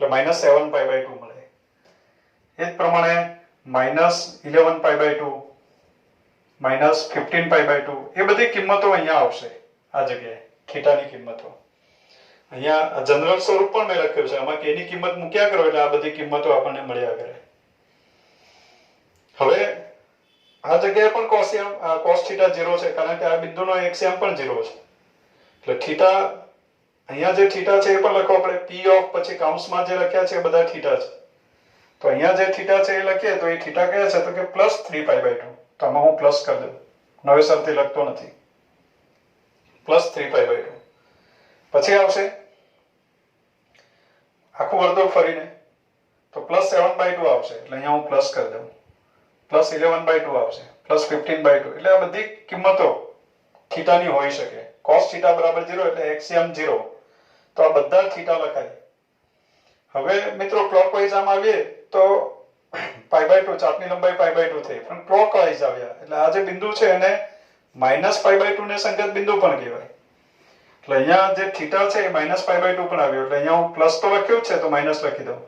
S1: એટલે -7π/2 મળે. એ જ પ્રમાણે -11π/2 -15π/2 એ બધી કિંમતો અહીંયા આવશે. આ જગ્યાએ થીટાની કિંમતો અહીંયા જનરલ સ્વરૂપ પણ મેં લખ્યું છે. આમાં k ની કિંમત મૂક્યા કરો એટલે આ બધી કિંમતો આપણને મળ્યા કરે. હવે આ જગ્યાએ પણ cos θ 0 છે કારણ કે આ બિંદુનો એક્સિયમ પણ 0 છે. એટલે થીટા અહીંયા જે થીટા છે એ પણ લખવો પડે. p ઓફ પછી કૌંસમાં જે લખ્યા છે એ બધા થીટા છે. તો અહીંયા જે થીટા છે એ લખીએ તો એ થીટા કયા છે તો કે +3π/2. તો આમાં હું પ્લસ કરી દઉં, નવેસરથી લખતો નથી. +3π/2 પછી આવશે આખું વર્તુળ ફરીને તો +7/2 આવશે. એટલે અહીંયા હું પ્લસ કરી દઉં. +11/2 આવશે, +15/2. એટલે આ બધી કિંમતો થીટાની હોઈ શકે. cos θ = 0 એટલે એક્સિયમ 0. તો આ બધા થીટા લખાય. હવે મિત્રો ક્લોકવાઇઝ આમ આવીએ તો π/2 ચાપની લંબાઈ π/2 થઈ, પણ ક્લોકવાઇઝ આવ્યા એટલે આ જે બિંદુ છે એને -π/2 ને સંગત બિંદુ પણ કહેવાય. એટલે અહીંયા જે થીટા છે એ -π/2 પણ આવ્યો. એટલે અહીંયા હું પ્લસ તો લખ્યું છે તો માઇનસ લખી દઉં.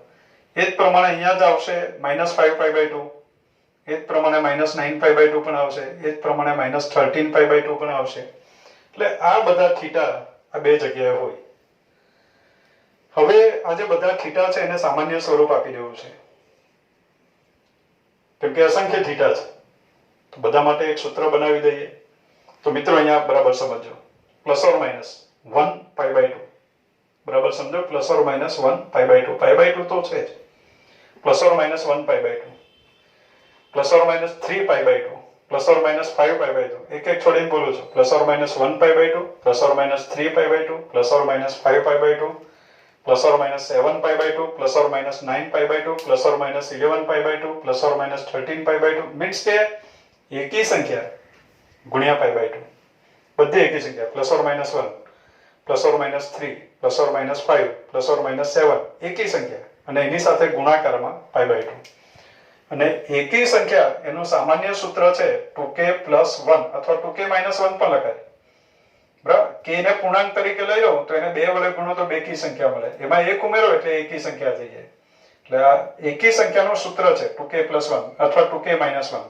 S1: એ જ પ્રમાણે અહીંયા જ આવશે -5π/2. એ જ પ્રમાણે -9π/2 પણ આવશે. એ જ પ્રમાણે -13π/2 પણ આવશે. એટલે આ બધા થીટા આ બે જગ્યાએ હોય. હવે આ જે બધા થીટા છે એને સામાન્ય સ્વરૂપ આપી દેવું છે કેમ કે અસંખ્ય થીટા છે. તો બધા માટે એક સૂત્ર બનાવી દઈએ. તો મિત્રો અહીંયા બરાબર સમજો, ±1π/2 બરાબર સમજો, ±1π/2. π/2 તો છે જ. ±1π/2 ±3π/2 ±5π/2. એક એક છોડીને બોલું છું. ±1π/2 ±3π/2 ±5π/2 ±7π/2 ±9π/2 ±11π/2 ±13π/2. મીન્સ કે એકી સંખ્યા ગુણ્યા π/2 બધી એકી સંખ્યા +or -1 +or -3 +or -5 +or -7 એકી સંખ્યા અને એની સાથે ગુણાકારમાં π/2. અને એકી સંખ્યા એનું સામાન્ય સૂત્ર છે 2k + 1 અથવા 2k - 1 પણ લખાય. બરાબર, k ને પૂર્ણાંક તરીકે લઈ લો તો એને 2 વડે ગુણો તો બેકી સંખ્યા મળે. એમાં 1 ઉમેરો એટલે એકી સંખ્યા થઈ જાય. એટલે આ એકી સંખ્યાનું સૂત્ર છે 2k + 1 અથવા 2k - 1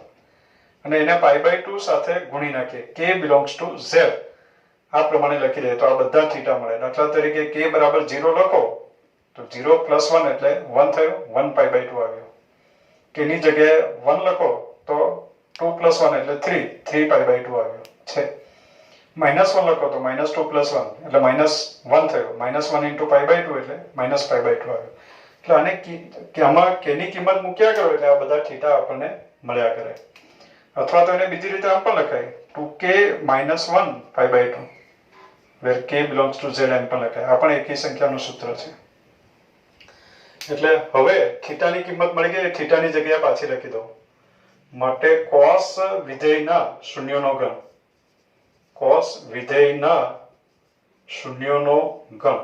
S1: અને એને π/2 સાથે ગુણી નાખીએ. k belongs to z આ પ્રમાણે લખી દઈએ તો આ બધા થીટા મળે. દાખલા તરીકે k = 0 લખો તો 0 + 1 એટલે 1 થયો, 1π/2 આવ્યો. k ની જગ્યાએ 1 લખો તો 2 + 1 એટલે 3, 3π/2 આવ્યો છે. -1 લખો તો -2 + 1 એટલે -1 થયો, -1 × π/2 એટલે -π/2 આવ્યો. એટલે આને કે આમાં k ની કિંમત મૂક્યા કરો એટલે આ બધા થીટા આપણને મળ્યા કરે. અથવા તો એને બીજી રીતે આમ પણ લખાય 2k - 1π/2 where k belongs to z એમ પણ લખાય. આ પણ એકી સંખ્યાનું સૂત્ર છે. એટલે હવે થીટાની કિંમત મળી ગઈ. થીટાની જગ્યાએ પાછી લખી દઉં. માટે cos વિધેયના શૂન્યનો ગણ, cos વિધેયના શૂન્યનો ગણ.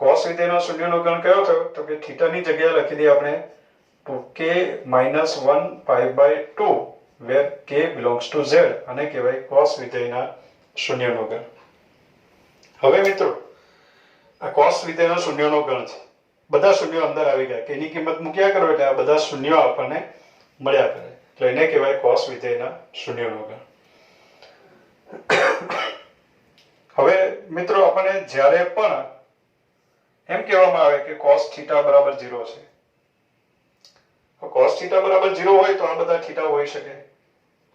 S1: cos વિધેયના શૂન્યનો ગણ કયો થયો તો કે થીટાની જગ્યાએ લખી દઈએ આપણે 2k - 1π/2 where k belongs to z અને કહેવાય cos વિધેયના શૂન્યનો ગણ. હવે મિત્રો આ cos વિધેયના શૂન્યનો ગણ છે. બધા શૂન્યો અંદર આવી ગયા. k ની કિંમત મૂક્યા કરો એટલે આ બધા શૂન્યો આપણને મળ્યા કરે. એટલે એને કહેવાય cos વિધેયના શૂન્યનો ગણ. હવે મિત્રો આપણને જ્યારે પણ એમ કહેવામાં આવે કે cos θ = 0 છે. cos θ = 0 હોય તો આ બધા થીટા હોઈ શકે.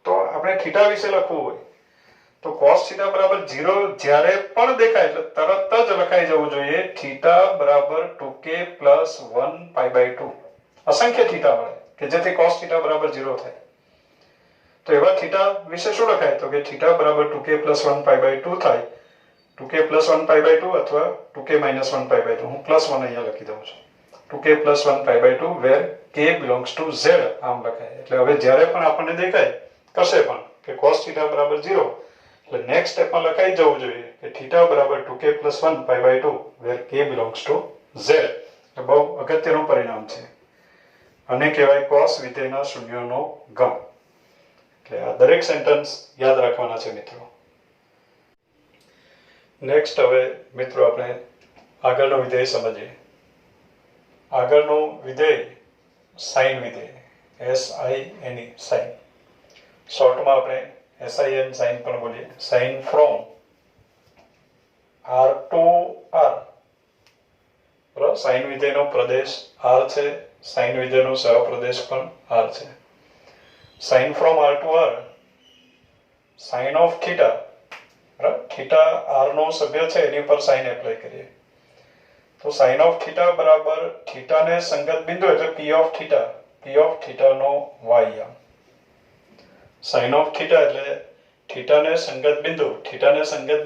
S1: તો આપણે થીટા વિશે લખવું હોય તો cos θ = 0 જ્યારે પણ દેખાય એટલે તરત જ લખાઈ જવું જોઈએ θ = 2k + 1π/2. અસંખ્ય થીટા મળે કે જેથી cos θ = 0 થાય. તો એવા થીટા વિશે શું લખાય તો કે θ = 2k + 1π/2 થાય. 2k + 1π/2 અથવા 2k - 1π/2. હું +1 અહીંયા લખી દઉં છું. 2k + 1π/2 where k belongs to z આમ લખાય. એટલે હવે જ્યારે પણ આપણને દેખાય કશે પણ કે cos θ = 0 એટલે નેક્સ્ટ સ્ટેપમાં લખાઈ જવું જોઈએ કે θ = 2k + 1π/2 where k belongs to z. એટલે બહુ અગત્યનું પરિણામ છે. અને કહેવાય cos વિધેયના શૂન્યનો ગણ. એટલે આ દરેક સેન્ટેન્સ યાદ રાખવાના છે મિત્રો. નેક્સ્ટ હવે મિત્રો આપણે આગળનો વિધેય સમજીએ. આગળનું વિધેય સાઇન વિધેય, SINE સાઇન, શોર્ટમાં આપણે SIN સાઇન પણ બોલીએ. Sine from R to R, બરાબર. સાઇન વિધેયનો પ્રદેશ R છે, સાઇન વિધેયનો સહપ્રદેશ પણ R છે. Sine from R to R, sine of theta, બરાબર. થીટા R નો સભ્ય છે એની પર સાઇન એપ્લાય કરીએ તો સાઇન ઓફ થીટા બરાબર થીટાને સંગત બિંદુ એટલે P ઓફ થીટાનો વાય. સાઇન ઓફ થીટા એટલે થીટાને સંગત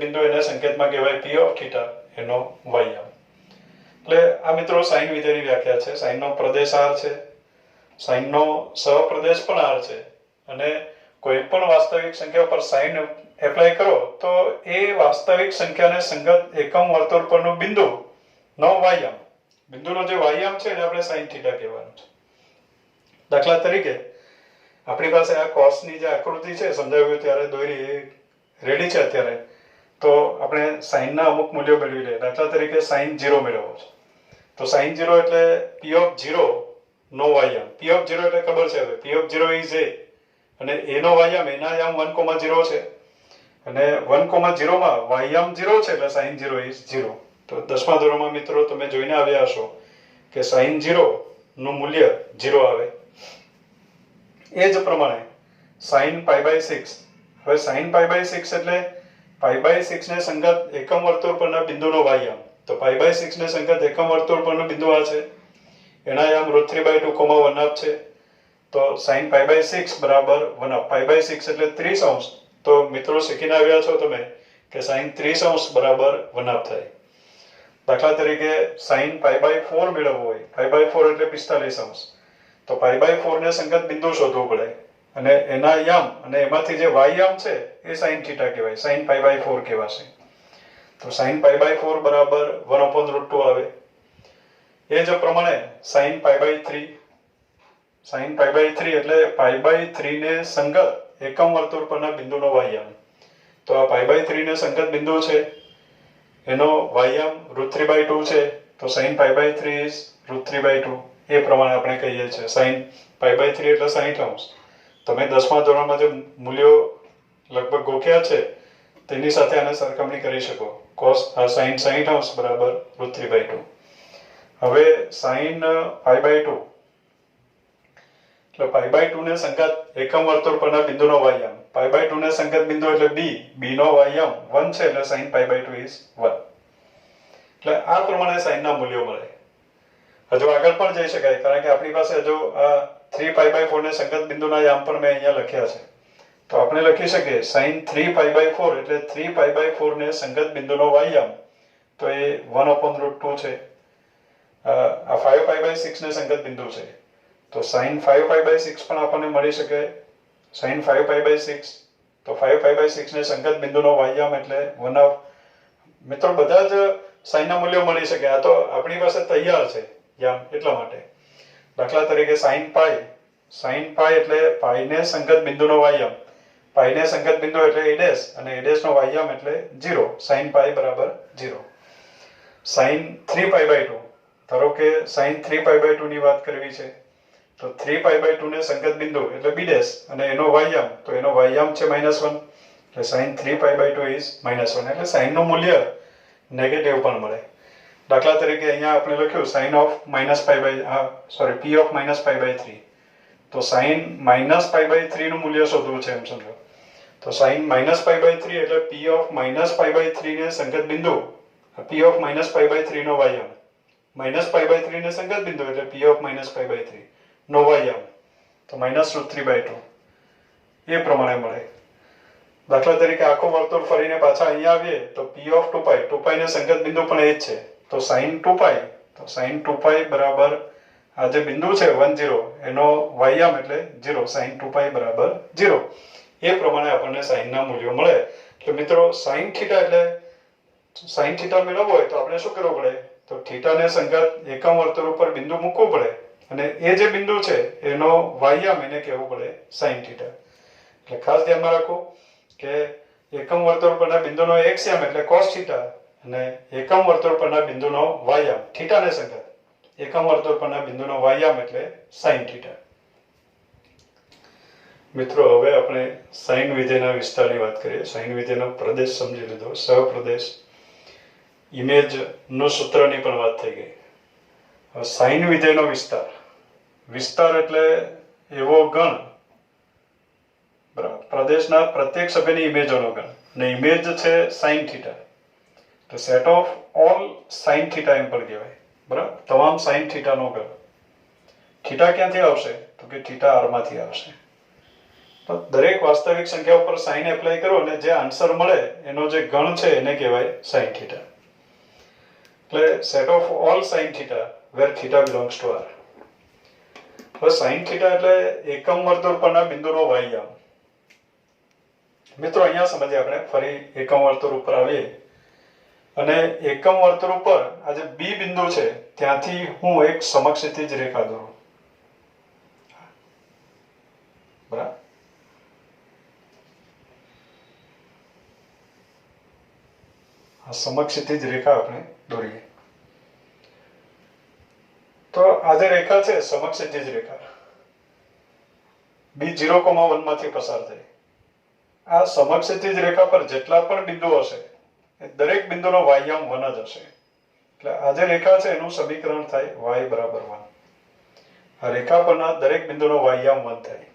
S1: બિંદુ એને સંકેતમાં કહેવાય P ઓફ થીટા, એનો વાય. એટલે આ મિત્રો સાઇન વિધેયની વ્યાખ્યા છે. સાઇનનો પ્રદેશ R છે, સાઇનનો સહપ્રદેશ પણ R છે, અને કોઈ પણ વાસ્તવિક સંખ્યા પર સાઇન એપ્લાય કરો તો એ વાસ્તવિક સંખ્યાને સંગત એકમ વર્તુળ પરનું બિંદુનો વાયામ, બિંદુનો જે વાયામ છે એને આપણે સાઇન થીટા કહેવાનું છે. દાખલા તરીકે આપણી પાસે આ કોસની જે આકૃતિ છે સમજાવ્યું ત્યારે દોરી રેડી છે અત્યારે, તો આપણે સાઇનના અમુક મૂલ્યો મેળવી લઈએ. દાખલા તરીકે સાઇન 0 મેળવવો છે તો સાઇન 0 એટલે P ઓફ 0 નો વાયામ. P ઓફ 0 એટલે ખબર છે હવે, P ઓફ 0 ઇઝ A, અને A નો વાયામ, એના યામ 1,0 છે, અને 1,0 માં વાયામ 0 છે એટલે સાઇન 0 ઇઝ 0. તો 10મા ધોરણમાં મિત્રો તમે જોઈને આવ્યા હશો કે સાઇન 0 નું મૂલ્ય 0 આવે. એ જ પ્રમાણે સાઇન π/6, હવે સાઇન π/6 એટલે π/6 ને સંગત એકમ વર્તુળ પરના બિંદુનો વાયામ. તો π/6 ને સંગત એકમ વર્તુળ પરનું બિંદુ આ છે, એના યામ √3/2, 1/2 છે. તો sin π/6 બરાબર 1/2. π/6 એટલે 30°. તો મિત્રો શીખીને આવ્યા છો તમે કે sin 30° બરાબર 1/2 થાય. દાખલા તરીકે sin π/4 મેળવવો હોય, π/4 એટલે 45°. તો π/4 ને સંગત બિંદુ શોધવું પડે, અને એના યામ અને એમાંથી જે વાયામ છે એ sin θ કહેવાય, sin π/4 કહેવાશે. તો sin π/4 બરાબર 1/√2 આવે. એ જ પ્રમાણે sin π/3, sin π/3 એટલે π/3 ને સંગત એકમ વર્તુળ પરના બિંદુનો વાયામ. તો આ π/3 ને સંગત બિંદુ છે, એનો વાયામ √3/2 છે, તો sin π/3 is √3/2. એ પ્રમાણે આપણે કહીએ છીએ sin π/3 એટલે 60°. તમે 10મા ધોરણમાં જે મૂલ્યો લગભગ ગોખ્યા છે તેની સાથે આને સરખામણી કરી શકો. cos sin 60° બરાબર √3/2. હવે sin π/2 એટલે π/2 ને સંગત એકમ વર્તુળ પરના બિંદુનો વાયામ. π/2 ને સંગત બિંદુ એટલે b નો વાયામ 1 છે એટલે sin π/2 is 1. એટલે આ પ્રમાણે sin ના મૂલ્યો મળે. હજુ આગળ પણ જઈ શકાય, કારણ કે આપણી પાસે હજુ આ 3π/4 ને સંગત બિંદુના યામ પણ મેં અહીંયા લખ્યા છે. તો આપણે લખી શકીએ sin 3π/4 એટલે 3π/4 ને સંગત બિંદુનો વાયામ, તો એ 1/√2 છે. આ 5π/6 ને સંગત બિંદુ છે, તો sin 5π/6 પણ આપણને મળી શકે. sin 5π/6, તો 5π/6 ને સંગત બિંદુનો વાયામ એટલે 1/. મિત્રો બધા જ sin ના મૂલ્યો મળી શકે. આ તો આપણી પાસે તૈયાર છે યામ, એટલા માટે. દાખલા તરીકે sin π એટલે π ને સંગત બિંદુનો વાયામ, π ને સંગત બિંદુ એટલે a' અને a' નો વાયામ એટલે 0, sin π બરાબર 0. sin 3π/2, ધારો કે sin 3π/2 ની વાત કરવી છે, તો 3π/2 ને સંગત બિંદુ એટલે b' અને એનો વાયામ, તો એનો વાયામ છે -1, એટલે sin 3π/2 is -1. એટલે sin નું મૂલ્ય નેગેટિવ પણ મળે. દાખલા તરીકે અહીંયા આપણે લખ્યું sin of P of -π/3, તો sin -π/3 નું મૂલ્ય શોધવું છે એમ સમજો. તો sin -π/3 એટલે P of -π/3 ને સંગત બિંદુ, P of -π/3 નો વાયામ, -π/3 ને સંગત બિંદુ એટલે P of -π/3 નો વાયામ, તો -√3/2. એ પ્રમાણે મળે. દાખલા તરીકે આખું વર્તુળ ફરીને પાછા અહીંયા આવીએ તો P of 2π ને સંગત બિંદુ પણ એ જ છે, તો sin 2π, તો sin 2π બરાબર આ જે બિંદુ છે 10 એનો વાયામ એટલે 0, sin 2π બરાબર 0. એ પ્રમાણે આપણને sin ના મૂલ્યો મળે. એટલે મિત્રો sin θ એટલે sin θ મેળવવો હોય તો આપણે શું કરવું પડે, તો θ ને સંગત એકમ વર્તુળ ઉપર બિંદુ મૂકવું પડે, અને એ જે બિંદુ છે એનો વાયામ એને કહેવું પડે sin θ. એટલે ખાસ ધ્યાનમાં રાખો કે એકમ વર્તુળ પરના બિંદુનો x યામ એટલે cos θ, અને એકમ વર્તુળ પરના બિંદુનો વાયામ θ ને સંગત એકમ વર્તુળ પરના બિંદુનો વાયામ એટલે sin θ. મિત્રો હવે આપણે સાઇન વિધેયના વિસ્તારની વાત કરીએ. સાઇન વિધેયનો પ્રદેશ સમજી લીધો, સહપ્રદેશ, ઇમેજ નું સૂત્રની પણ વાત થઈ ગઈ. હવે સાઇન વિધેયનો વિસ્તાર. વિસ્તાર એટલે એવો ગણ, બરાબર, પ્રદેશના પ્રત્યેક સભ્યની ઇમેજોનો ગણ, અને ઇમેજ છે sin θ. તો સેટ ઓફ ઓલ sin θ એમ પણ કહેવાય, બરાબર, તમામ sin θ નો ગણ. થીટા ક્યાંથી આવશે? તો કે થીટા r માંથી આવશે. તો દરેક વાસ્તવિક સંખ્યા ઉપર સાઇન એપ્લાય કરો અને જે આન્સર મળે એનો જે ગણ છે એને કહેવાય sin θ. એટલે set of all sin θ where θ belongs to r. હવે sin θ એટલે એકમ વર્તુળ પરના બિંદુનો વાયામ. મિત્રો અહીંયા સમજીએ આપણે, ફરી એકમ વર્તુળ ઉપર આવીએ અને એકમ વર્તુળ ઉપર આ જે બી બિંદુ છે ત્યાંથી હું એક સમક્ષિતિજ રેખા દોરું, બરાબર. આ સમક્ષિતિજ રેખા આપણે દોરીએ. તો આ જે રેખા છે સમક્ષિતિજ રેખા, બી 0,1 માંથી પસાર થઈ. આ સમક્ષિતિજ રેખા પર જેટલા પણ બિંદુઓ હશે એ દરેક બિંદુનો વાયામ 1 જ હશે. એટલે આ જે રેખા છે એનું સમીકરણ થાય y બરાબર 1. આ રેખા પરના દરેક બિંદુનો વાયામ 1 થાય.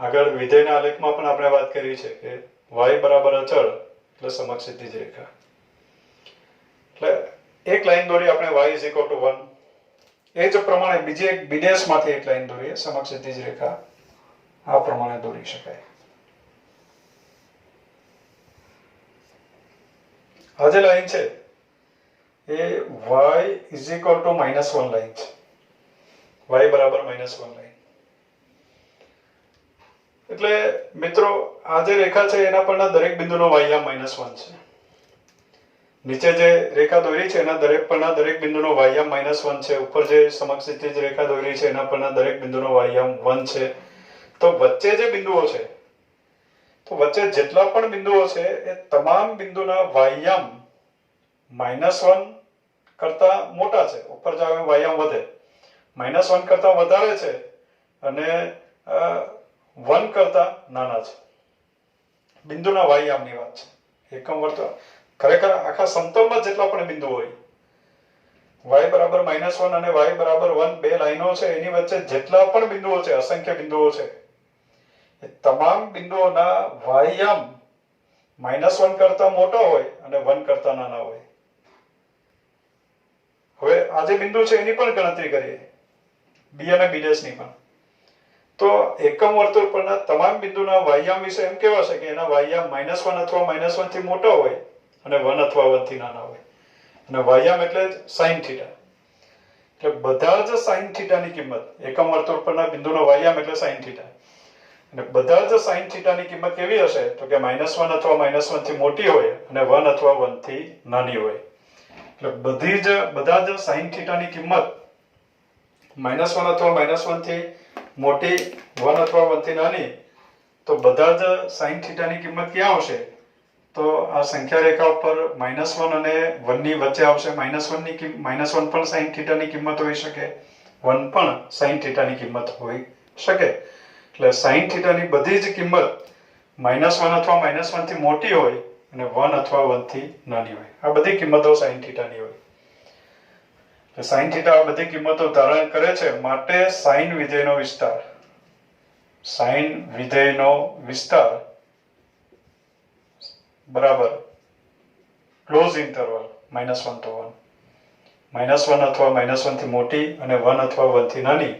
S1: આગળ વિધેયના આલેખમાં પણ આપણે વાત કરી છે કે y બરાબર અચળ એટલે સમક્ષિતિજ રેખા. એટલે એક લાઈન દોરી આપણે y 1. એ જ પ્રમાણે બીજી એક બિંદુ માંથી એક લાઈન દોરીએ સમક્ષિતિજ રેખા. આ પ્રમાણે દોરી શકાય. આ જે લાઈન છે એ y -1 લાઈન છે. y બરાબર -1 લાઈન. એટલે મિત્રો આ જે રેખા છે એના પરના દરેક બિંદુનો વાયામ -1 છે. નીચે જે રેખા દોરી છે એના દરેક પરના દરેક બિંદુનો વાયામ -1 છે. ઉપર જે સમક્ષિતિજ રેખા દોરી છે એના પરના દરેક બિંદુનો વાયામ 1 છે. તો વચ્ચે જે બિંદુઓ છે, તો વચ્ચે જેટલા પણ બિંદુઓ છે એ તમામ બિંદુના વાયામ -1 કરતા મોટા છે. ઉપર જાવ વાયામ વધે, -1 કરતા વધારે છે અને 1 કરતા નાના છે. બિંદુના વાયામની વાત છે. એકમ વર્તુળ ખરેખર આખા સમતલમાં જેટલા પણ બિંદુ હોય, y બરાબર -1 અને y બરાબર 1 બે લાઈનો છે, એની વચ્ચે જેટલા પણ બિંદુઓ છે, અસંખ્ય બિંદુઓ છે, એ તમામ બિંદુઓના વાયામ -1 કરતા મોટા હોય અને 1 કરતા નાના હોય. હવે આ જે બિંદુ છે એની પણ ગણતરી કરીએ, બી અને બી ની પણ. તો એકમ વર્તુળ પરના તમામ બિંદુના વાયામ વિશે એમ કહેવાશે કે એના વાયામ -1 અથવા -1 થી મોટા હોય અને 1 અથવા 1 થી નાના હોય. અને વાયામ એટલે જ sin θ. એટલે બધા જ sin θ ની કિંમત, એકમ વર્તુળ પરના બિંદુનો વાયામ એટલે sin θ. અને બધા જ sin θ ની કિંમત કેવી હશે? તો કે -1 અથવા -1 થી મોટી હોય અને 1 અથવા 1 થી નાની હોય. એટલે બધા જ sin θ ની કિંમત -1 અથવા -1 થી મોટી, 1 અથવા 1 થી નાની, તો બધા જ sin θ ની કિંમત ક્યાં આવશે? તો આ સંખ્યા રેખા ઉપર -1 અને 1 ની વચ્ચે આવશે. -1 પણ sin θ ની કિંમત હોઈ શકે, 1 પણ sin θ ની કિંમત હોઈ શકે. એટલે sin θ ની બધી જ કિંમત -1 અથવા -1 થી મોટી હોય અને 1 અથવા 1 થી નાની હોય. આ બધી કિંમતો sin θ ની હોય. sin θ આ બધી કિંમતો ધારણ કરે છે, માટે sin વિધેયનો વિસ્તાર, sin વિધેયનો વિસ્તાર બરાબર ક્લોઝ ઇન્ટરવલ -1 to 1. -1 અથવા -1 થી મોટી અને 1 અથવા 1 થી નાની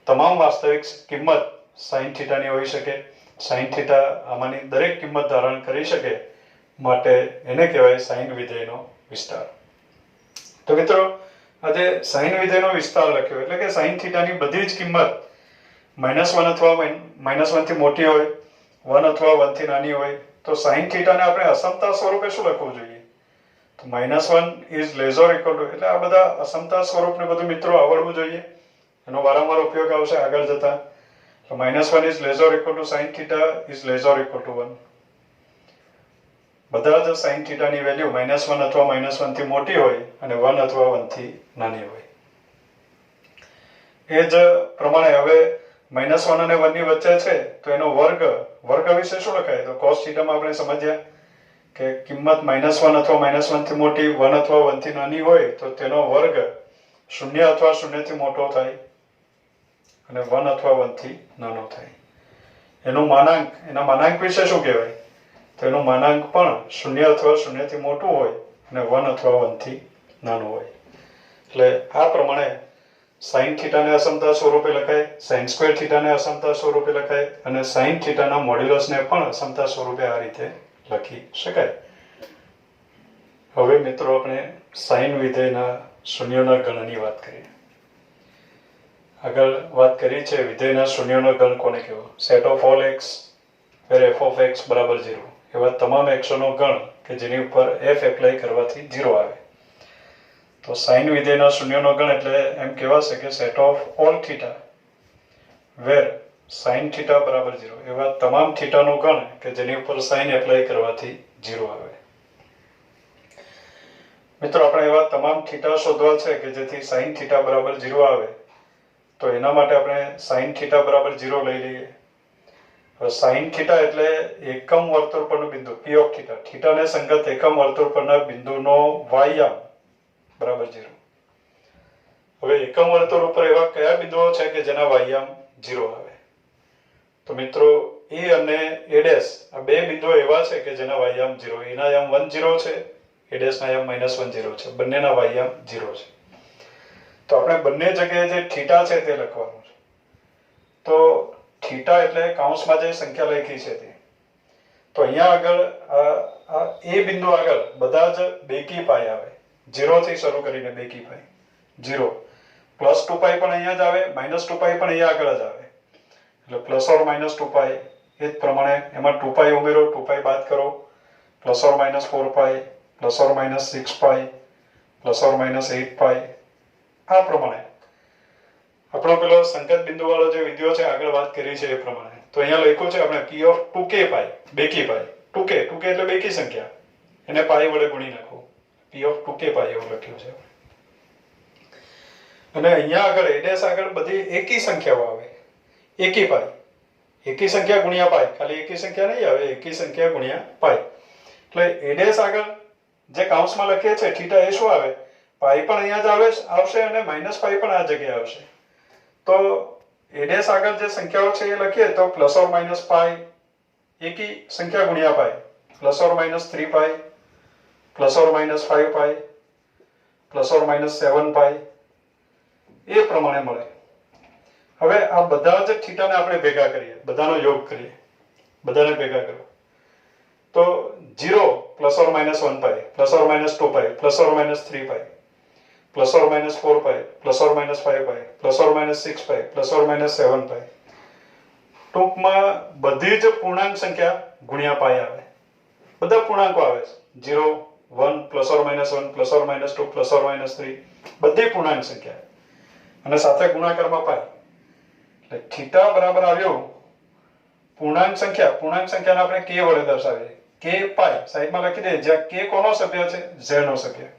S1: તમામ વાસ્તવિક કિંમત sin θ ની હોઈ શકે. sin θ આમાંની દરેક કિંમત ધારણ કરી શકે, માટે એને કહેવાય sin વિધેયનો વિસ્તાર. તો મિત્રો આજે sin વિધેયનો વિસ્તાર લખ્યો એટલે કે sin θ ની બધી જ કિંમત -1 અથવા -1 થી મોટી હોય, 1 અથવા 1 થી નાની હોય. તો sin θ ને આપણે અસમતા સ્વરૂપે શું લખવું જોઈએ? તો -1 is less or equal to, એટલે આ બધા અસમતા સ્વરૂપને બધું મિત્રો આવડવું જોઈએ. એનો વારંવાર ઉપયોગ આવશે આગળ જતા. તો -1 is less or equal to sin θ is less or equal to 1. બધા જ sin θ ની વેલ્યુ -1 અથવા -1 થી મોટી હોય અને 1 અથવા 1 થી નાની હોય. એ જ પ્રમાણે હવે -1 અને 1 ની વચ્ચે છે તો એનો વર્ગ વિશે શું લખાય? તો cos થીટામાં આપણે સમજ્યા કે કિંમત -1 અથવા -1 થી મોટી 1 અથવા 1 થી નાની હોય તો તેનો વર્ગ 0 અથવા 0 થી મોટો થાય અને 1 અથવા 1 થી નાનો થાય. એના માનાંક વિશે શું કહેવાય? તો એનું માનાંક પણ 0 અથવા 0 થી મોટું હોય અને 1 અથવા 1 થી નાનું હોય. એટલે આ પ્રમાણે sin થીટાને અસમતા સ્વરૂપે લખાય, sin સ્ક્વેર થીટાને અસમતા સ્વરૂપે લખાય અને sin થીટાના મોડ્યુલસને પણ અસમતા સ્વરૂપે આ રીતે લખી શકાય. હવે મિત્રો આપણે sin વિધેયના શૂન્યોના ગણની વાત કરીએ. આગળ વાત કરી છે વિધેયના શૂન્યોનો ગણ કોને કહેવો? Set of all x where f of x બરાબર 0. એવા તમામ xનો ગણ કે જેની ઉપર f એપ્લાય કરવાથી 0 આવે. તો sin વિધેયના શૂન્યોનો ગણ એટલે એમ કહેવાશે કે set of all theta where sin theta બરાબર 0. એવા તમામ થીટાનો ગણ કે જેની ઉપર sin એપ્લાય કરવાથી 0 આવે. મિત્રો આપણે એવા તમામ થીટા શોધવા છે કે જેથી sin થીટા બરાબર 0 આવે. તો એના માટે આપણે sin થીટા બરાબર 0 લઈ લઈએ. હવે sin થીટા એટલે એકમ વર્તુળ પરનું બિંદુ p ઓફ થીટા. થીટાને સંગત એકમ વર્તુળ પરના બિંદુનો y બરાબર 0. હવે એકમ વર્તુળ ઉપર એવા કયા બિંદુઓ છે કે જેના y 0 આવે? તો મિત્રો a અને a' આ બે બિંદુઓ એવા છે કે જેના y 0. એના યમ 1 0 છે, a' ના યમ -1 0 છે. બંનેના y 0 છે. તો આપણે બંને જગ્યાએ જે થીટા છે તે લખવાનું છે. તો થીટા એટલે કૌંસમાં જે સંખ્યા લખી છે તે. તો અહીંયા આગળ આ એ બિંદુ આગળ બધા જ બેકી પાઈ આવે. 0 થી શરૂ કરીને બેકી પાઈ 0. +2π પણ અહીંયા જ આવે, -2π પણ અહીંયા આગળ જ આવે. એટલે ±2π એ જ પ્રમાણે એમાં 2π ઉમેરો, 2π બાદ કરો, ±4π, ±6π, ±8π. આ પ્રમાણે આપણો પેલો સંકેત બિંદુ વાળો જે વિડિયો છે આગળ વાત કરી છે એ પ્રમાણે. તો અહીંયા લખ્યું છે આપણે p of 2k પાઈ, બેકી પાઈ. 2k એટલે બેકી સંખ્યા, એને પાઈ વડે ગુણી નાખો. p of 2k પાઈ એવું લખ્યું છે. અને અહીંયા આગળ a' આગળ બધી એકી સંખ્યાઓ આવે. એકી પાઈ, એકી સંખ્યા ગુણ્યા પાઈ. ખાલી એકી સંખ્યા નહીં આવે, એકી સંખ્યા ગુણ્યા પાઈ. એટલે a' આગળ જે કૌંસમાં લખીએ છે થીટા એ શું આવે? પાઈ પણ અહીંયા જ આવશે અને -π પણ આ જગ્યાએ આવશે. તો a' આગળ જે સંખ્યાઓ છે એ લખીએ તો ±π એકી સંખ્યા ગુણ્યા પાઈ, ±3π, ±5π, ±7π એ પ્રમાણે મળે. હવે આ બધા જ થીટાને આપણે ભેગા કરીએ, બધાનો યોગ કરીએ, બધાને ભેગા કરો તો 0 ±1π, ±2π, ±3π, ±4π, ±5π, ±6π, ±7π. ટૂંકમાં બધી જ પૂર્ણાંક સંખ્યા ગુણ્યા પાઈ આવે. બધા પૂર્ણાંકો આવે છે. 0, 1, ±1, ±2, ±3 બધી પૂર્ણાંક સંખ્યા અને સાથે ગુણાકારમાં પાઈ. એટલે થીટા બરાબર આવ્યો પૂર્ણાંક સંખ્યાને આપણે k વડે દર્શાવીએ. k પાઈ સાઈડમાં લખી દે. જ્યાં k કોનો સભ્ય છે? z નો સભ્ય.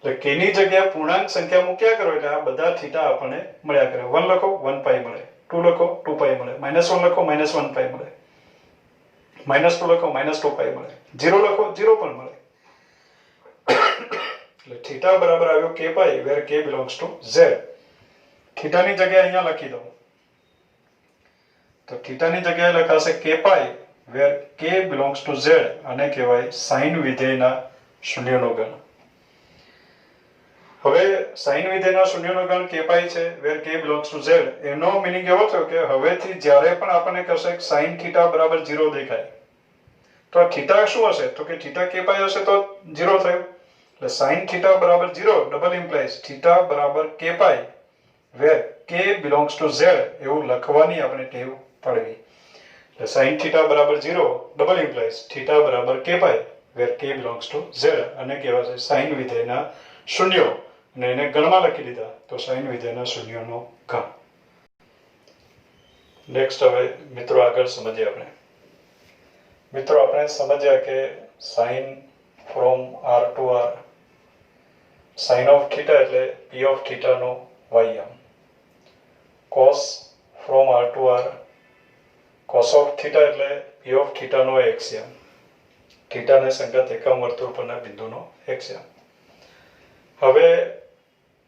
S1: એટલે k ની જગ્યાએ પૂર્ણાંક સંખ્યા મૂક્યા કરો એટલે આ બધા થીટા આપણને મળ્યા કરે. 1 લખો 1π મળે, 2 લખો 2π મળે, -1 લખો -1π મળે, -2 લખો -2π મળે, 0 લખો 0 પણ મળે. એટલે થીટા બરાબર આવ્યો k pi where k belongs to z. થીટાની જગ્યાએ અહીંયા લખી દઉં તો થીટાની જગ્યાએ લખાશે k pi where k belongs to z અને કહેવાય sin વિધેયના શૂન્યનો ગણ. હવે sin વિધેયના શૂન્યનો ગણ k પાઈ છે where k belongs to z. એનો મીનિંગ એવો થયો કે હવેથી જ્યારે પણ આપણને કહેશે sin થીટા બરાબર 0 દેખાય તો આ થીટા શું હશે? તો કે થીટા k પાઈ હશે તો 0 થયું. એટલે sin થીટા બરાબર 0 ડબલ ઇમ્પ્લાઇઝ થીટા બરાબર k pi where k belongs to z એવું લખવાની આપણે ટેવ પડવી. એટલે sin થીટા બરાબર 0 ડબલ ઇમ્પ્લાઇઝ થીટા બરાબર k pi where k belongs to z અને કહેવાશે sin વિધેયના શૂન્યો. અને એને ગણમાં લખી દીધા તો sin વિધેયના શૂન્યોનો ગણ. નેક્સ્ટ હવે મિત્રો આગળ સમજીએ આપણે. મિત્રો આપણે સમજ્યા કે sin from r to r, sin of theta એટલે p of theta નો y આમ, cos from r to r, cos of theta એટલે p of theta નો એક્સિયમ, થીટા ને સંગત એકમ વર્તુળ પરના બિંદુનો એક્સિયમ. હવે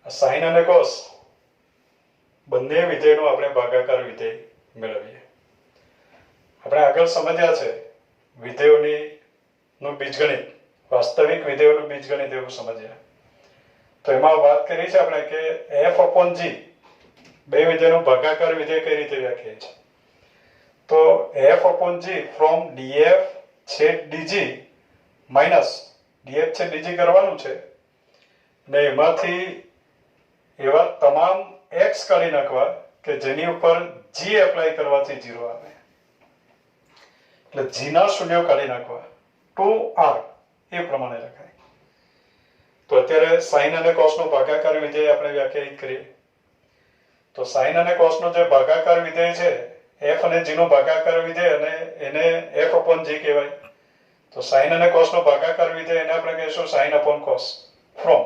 S1: sin અને cos બંને વિધેયનો આપણે ભાગાકાર વિધેય મેળવીએ. આપણે આગળ સમજ્યા છે વિધેયોનું બીજગણિત, વાસ્તવિક વિધેયોનું બીજગણિત એવું સમજ્યા. તો એમાં વાત કરી છે આપણે કે f/g બે વિધેયનો ભાગાકાર વિધેય કઈ રીતે વ્યાખ્યાય છે. તો f/g ફ્રોમ df છેદ dg માઇનસ df છેદ dg કરવાનું છે ને એમાંથી એવા તમામ x કાઢી નાખવા કે જેની ઉપર g એપ્લાય કરવાથી 0 આવે, એટલે g ના શૂન્યો કાઢી નાખવા 2r એ પ્રમાણે લખાય. તો અત્યારે sin અને cos નો ભાગાકાર વિધેય આપણે વ્યાખ્યાયિત કરીએ. તો sin અને cos નો જે ભાગાકાર વિધેય છે f અને g નો ભાગાકાર વિધેય અને એને f/g કહેવાય. તો sin અને cos નો ભાગાકાર વિધેય એને આપણે કહીશું sin/cos ફ્રોમ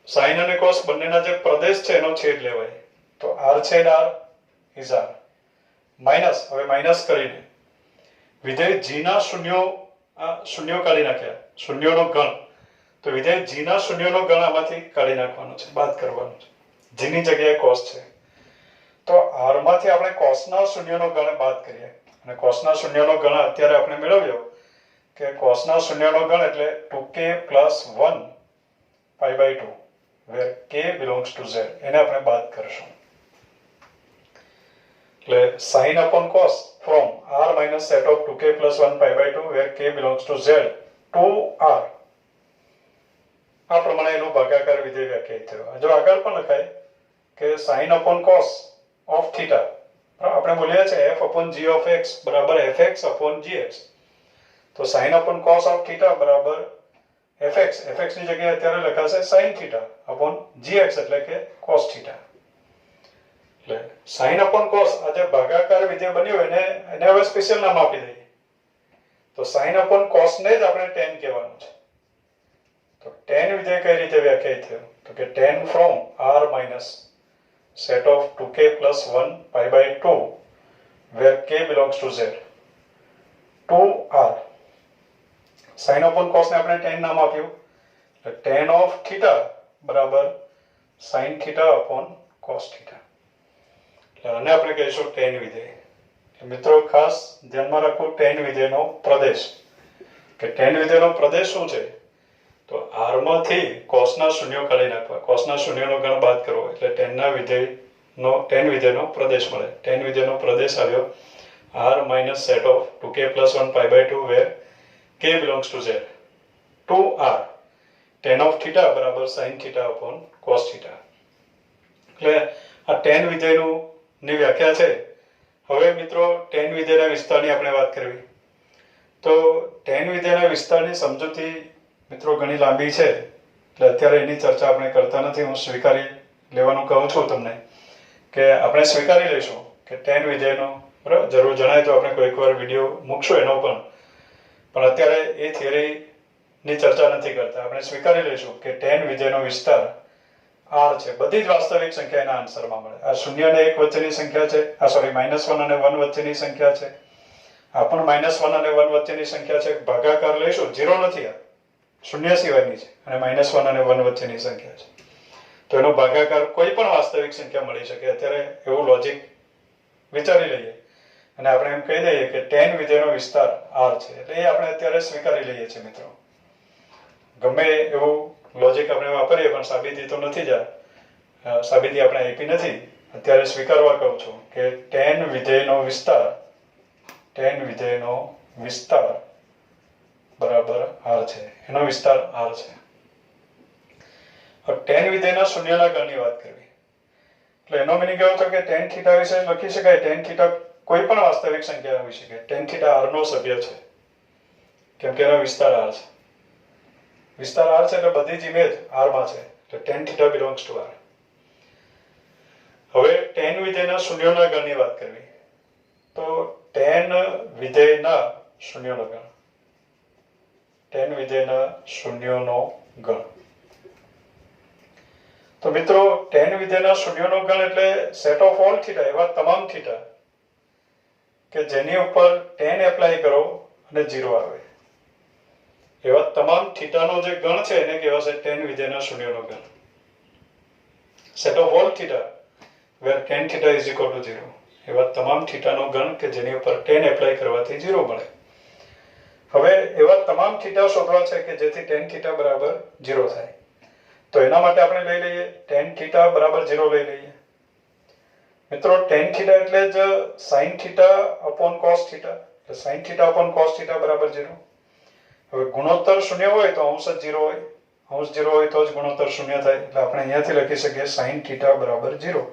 S1: sin અને cos બંનેના જે પ્રદેશ છે એનો છેદ લેવાય. તો r છેદ r is r માઈનસ, હવે માઈનસ કરીને વિધેય g ના શૂન્યો કાઢી નાખ્યા, શૂન્યોનો ગણ. તો વિધેય g ના શૂન્યોનો ગણ આમાંથી કાઢી નાખવાનો છે, બાદ કરવાનો છે. g ની જગ્યાએ cos છે તો r માંથી આપણે cos ના શૂન્યનો ગણ બાદ કરીએ અને cos ના શૂન્યનો ગણ અત્યારે આપણે મેળવ્યો કે cos ના શૂન્યનો ગણ એટલે 2k + 1 π/2 where k belongs to z, એને આપણે બાદ કરશું. એટલે sin/cos from r minus set of 2k + 1 π/2 where k belongs to z 2r, આ પ્રમાણે એનો ભાગાકાર વિધેય વ્યાખ્યાયિત થયો. જો આગળ પણ લખાય કે sin/cos of theta, આપણે બોલ્યા છે f/g of x બરાબર fx/gx. તો sin/cos of theta બરાબર fx, fx ની જગ્યાએ અત્યારે લખાશે sin theta upon gx એટલે કે cos theta. એટલે sin/cos આ જે ભાગાકાર વિધેય બન્યું એને હવે સ્પેશિયલ નામ આપી દઈએ. તો sin/cos ને જ આપણે tan કહેવાનું છે. તો tan વિધેય કઈ રીતે વ્યાખ્યાયિત થયું? તો કે tan from r minus set of 2k + 1 π/2 where k belongs to z 2r. sin/cos ને આપણે tan નામ આપ્યું. એટલે tan of theta બરાબર sin theta upon cos theta. એટલે આને આપણે કહીશું tan વિધેય. મિત્રો ખાસ ધ્યાનમાં રાખો tan વિધેયનો પ્રદેશ, કે tan વિધેયનો પ્રદેશ શું છે? તો r માંથી cos ના શૂન્યો કાઢી નાખવા, cos ના શૂન્યનો ગણ બાદ કરવો એટલે tan વિધેયનો પ્રદેશ મળે. tan વિધેયનો પ્રદેશ આવ્યો r minus set of 2k + 1 π/2 where k belongs to z 2r tan of theta બરાબર sin theta upon cos theta. એટલે આ tan વિધેયની વ્યાખ્યા છે. હવે મિત્રો tan વિધેયના વિસ્તારની આપણે વાત કરવી. તો tan વિધેયના વિસ્તારની સમજૂતી મિત્રો ઘણી લાંબી છે એટલે અત્યારે એની ચર્ચા આપણે કરતા નથી. હું સ્વીકારી લેવાનું કહું છું તમને કે આપણે સ્વીકારી લઈશું કે tan વિધેયનો બરાબર જરૂર જણાય તો આપણે કોઈક વાર વિડીયો મૂકશું એનો પણ અત્યારે એ થિયરીની ચર્ચા નથી કરતા. આપણે સ્વીકારી લઈશું કે tan વિધેયનો વિસ્તાર r છે. બધી જ વાસ્તવિક સંખ્યા એના આન્સરમાં મળે. આ 0 અને 1 વચ્ચેની સંખ્યા છે, -1 અને 1 વચ્ચેની સંખ્યા છે, આ પણ -1 અને 1 વચ્ચેની સંખ્યા છે. ભાગાકાર લઈશું 0 નથી, આ 0 સિવાયની છે અને -1 અને 1 વચ્ચેની સંખ્યા છે. તો એનો ભાગાકાર કોઈ પણ વાસ્તવિક સંખ્યા મળી શકે. અત્યારે એવું લોજિક વિચારી લઈએ અને આપણે એમ કહી દઈએ કે tan વિધેયનો વિસ્તાર r છે. એટલે એ આપણે અત્યારે સ્વીકારી લઈએ છીએ મિત્રો. ગમે એવું લોજિક આપણે વાપરીએ પણ સાબિતી તો નથી જ, સાબિતી આપણે આપી નથી. અત્યારે સ્વીકારવા કહું છું કે tan વિધેયનો વિસ્તાર બરાબર r છે, એનો વિસ્તાર r છે. હવે tan વિધેયના શૂન્યના ગણની વાત કરવી. એટલે એનો મીનિંગ એવો થયો કે tan થીટા વિશે લખી શકાય tan થીટા કોઈ પણ વાસ્તવિક સંખ્યા હોઈ શકે. tan થીટા r નો સભ્ય છે કેમ કે એનો વિસ્તાર r છે. વિસ્તાર r છે એટલે બધી જ ઇમેજ r માં છે. એટલે tan theta belongs to r. હવે tan વિધેયના શૂન્યોના ગણની વાત કરવી. તો tan વિધેયના શૂન્યોનો ગણ, tan વિધેયના શૂન્યોનો ગણ. તો મિત્રો tan વિધેયના શૂન્યનો ગણ એટલે સેટ ઓફ ઓલ થીટા, એવા તમામ થીટા કે જેની ઉપર tan એપ્લાય કરો અને 0 આવે, એવા તમામ થીટાનો જે ગણ છે એને કહેવાશે tan વિધેયના શૂન્યનો ગણ. Set of all theta where tan theta is equal to 0, એવા તમામ થીટાનો ગણ કે જેની ઉપર tan એપ્લાય કરવાથી 0 મળે. હવે એવા તમામ થીટા શોધવા છે કે જેથી tan થીટા બરાબર 0 થાય. તો એના માટે આપણે લઈ લઈએ tan થીટા બરાબર 0 લઈ લઈએ. મિત્રો tan થીટા એટલે જ sin theta upon cos theta, એટલે sin theta upon cos theta બરાબર 0. હવે ગુણોત્તર શૂન્ય હોય તો અંશ 0 હોય, અંશ 0 હોય તો જ ગુણોત્તર શૂન્ય થાય, એટલે આપણે અહીંયાથી લખી શકીએ sin થીટા બરાબર 0.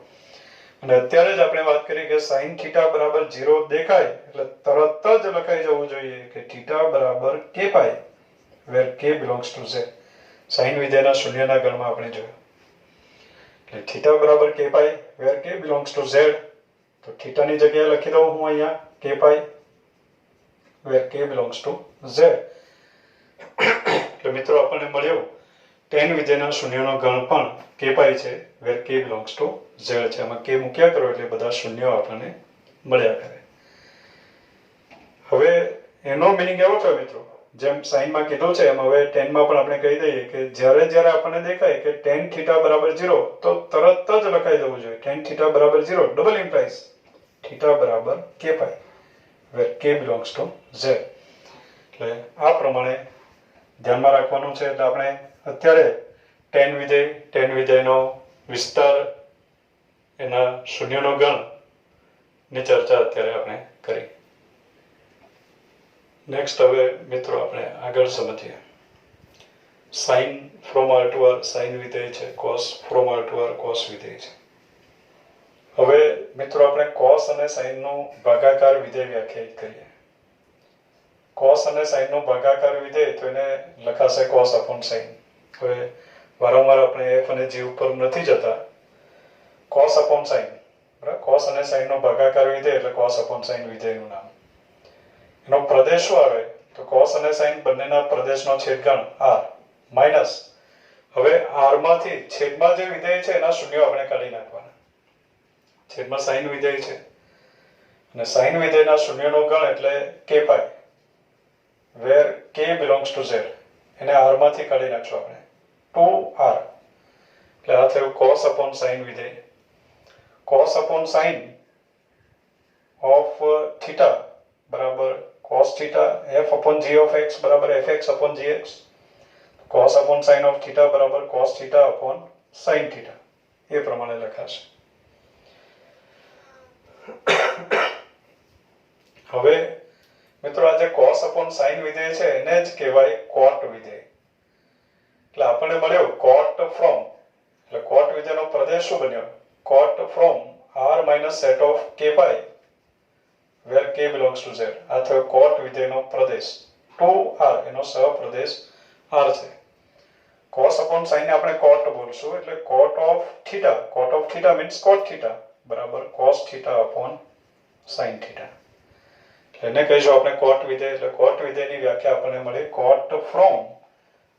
S1: અને અત્યારે જ આપણે વાત કરી કે sin થીટા બરાબર 0 દેખાય એટલે તરત જ લખાઈ જવું જોઈએ કે થીટા બરાબર k pi where k belongs to z. sin વિધેયના શૂન્યના ગણમાં આપણે જોયું એટલે થીટા બરાબર k pi where k belongs to z. તો થીટાની જગ્યાએ લખી દઉં હું અહીંયા k pi where k belongs to z. એટલે મિત્રો આપણને મળ્યું tan વિધેયના શૂન્યનો ગણ પણ k પાઈ છે where k belongs to z છે. આમાં k મૂક્યા કરો એટલે બધા શૂન્યો આપણને મળ્યા કરે. હવે એનો મિનિંગ એવો થયો મિત્રો, જેમ sin માં કીધું છે એમ હવે tan માં પણ આપણે કહી દઈએ કે જ્યારે આપણને દેખાય કે tan થીટા બરાબર 0 તો તરત જ લખાઈ દેવું જોઈએ tan થીટા બરાબર 0 ડબલ ઇમ્પ્લાઇઝ થીટા બરાબર k pi where k belongs to z. એટલે આ પ્રમાણે ધ્યાનમાં રાખવાનું છે. એટલે આપણે અત્યારે tan વિધેયનો વિસ્તાર, એના શૂન્યનો ગણ ની ચર્ચા અત્યારે આપણે કરી. નેક્સ્ટ હવે મિત્રો આપણે આગળ સમજીએ sin from R to R sin વિધેય છે, cos from R to R cos વિધેય છે. હવે મિત્રો આપણે cos અને sin નું ભાગાકાર વિધેય વ્યાખ્યાયિત કરીએ. cos અને sin નું ભાગાકાર વિધેય તો એને લખાશે cos upon sin. હવે વારંવાર આપણે f અને g ઉપર નથી જતા, cos upon sin, બરાબર. cos અને sin નો ભાગાકાર વિધેય એટલે cos upon sin વિધેયનું નામ. એનો પ્રદેશ શું આવે તો cos અને sin બંનેના પ્રદેશનો છેદગણ r માઈનસ, હવે r માંથી છેદમાં જે વિધેય છે એના શૂન્યો આપણે કાઢી નાખવાના. છેદમાં sin વિધેય છે અને sin વિધેયના શૂન્યનો ગણ એટલે k pi where k belongs to z, એને r માંથી કાઢી નાખશું આપણે 2r. એટલે આ થયું cos upon sin વિધેય. cos upon sin of theta બરાબર cos theta f upon g of x બરાબર fx upon gx. cos upon sin of theta બરાબર cos theta upon sin theta, એ પ્રમાણે લખાશે. હવે મિત્રો આ જે cos upon sin વિધેય છે એને જ કહેવાય cot વિધેય. એટલે આપણને મળ્યો cot from, એટલે cot વિધેયનો પ્રદેશ શું બન્યો cot from r minus set of k pi where k belongs to z. આ થયો cot વિધેયનો પ્રદેશ 2r, એનો સહપ્રદેશ r છે. cos upon sin ને આપણે cot બોલશું એટલે cot of theta, cot of theta means cot theta બરાબર cos theta upon sin theta. એને કહીશું આપણે cot વિધેય. એટલે cot વિધેયની વ્યાખ્યા આપણને મળી cot from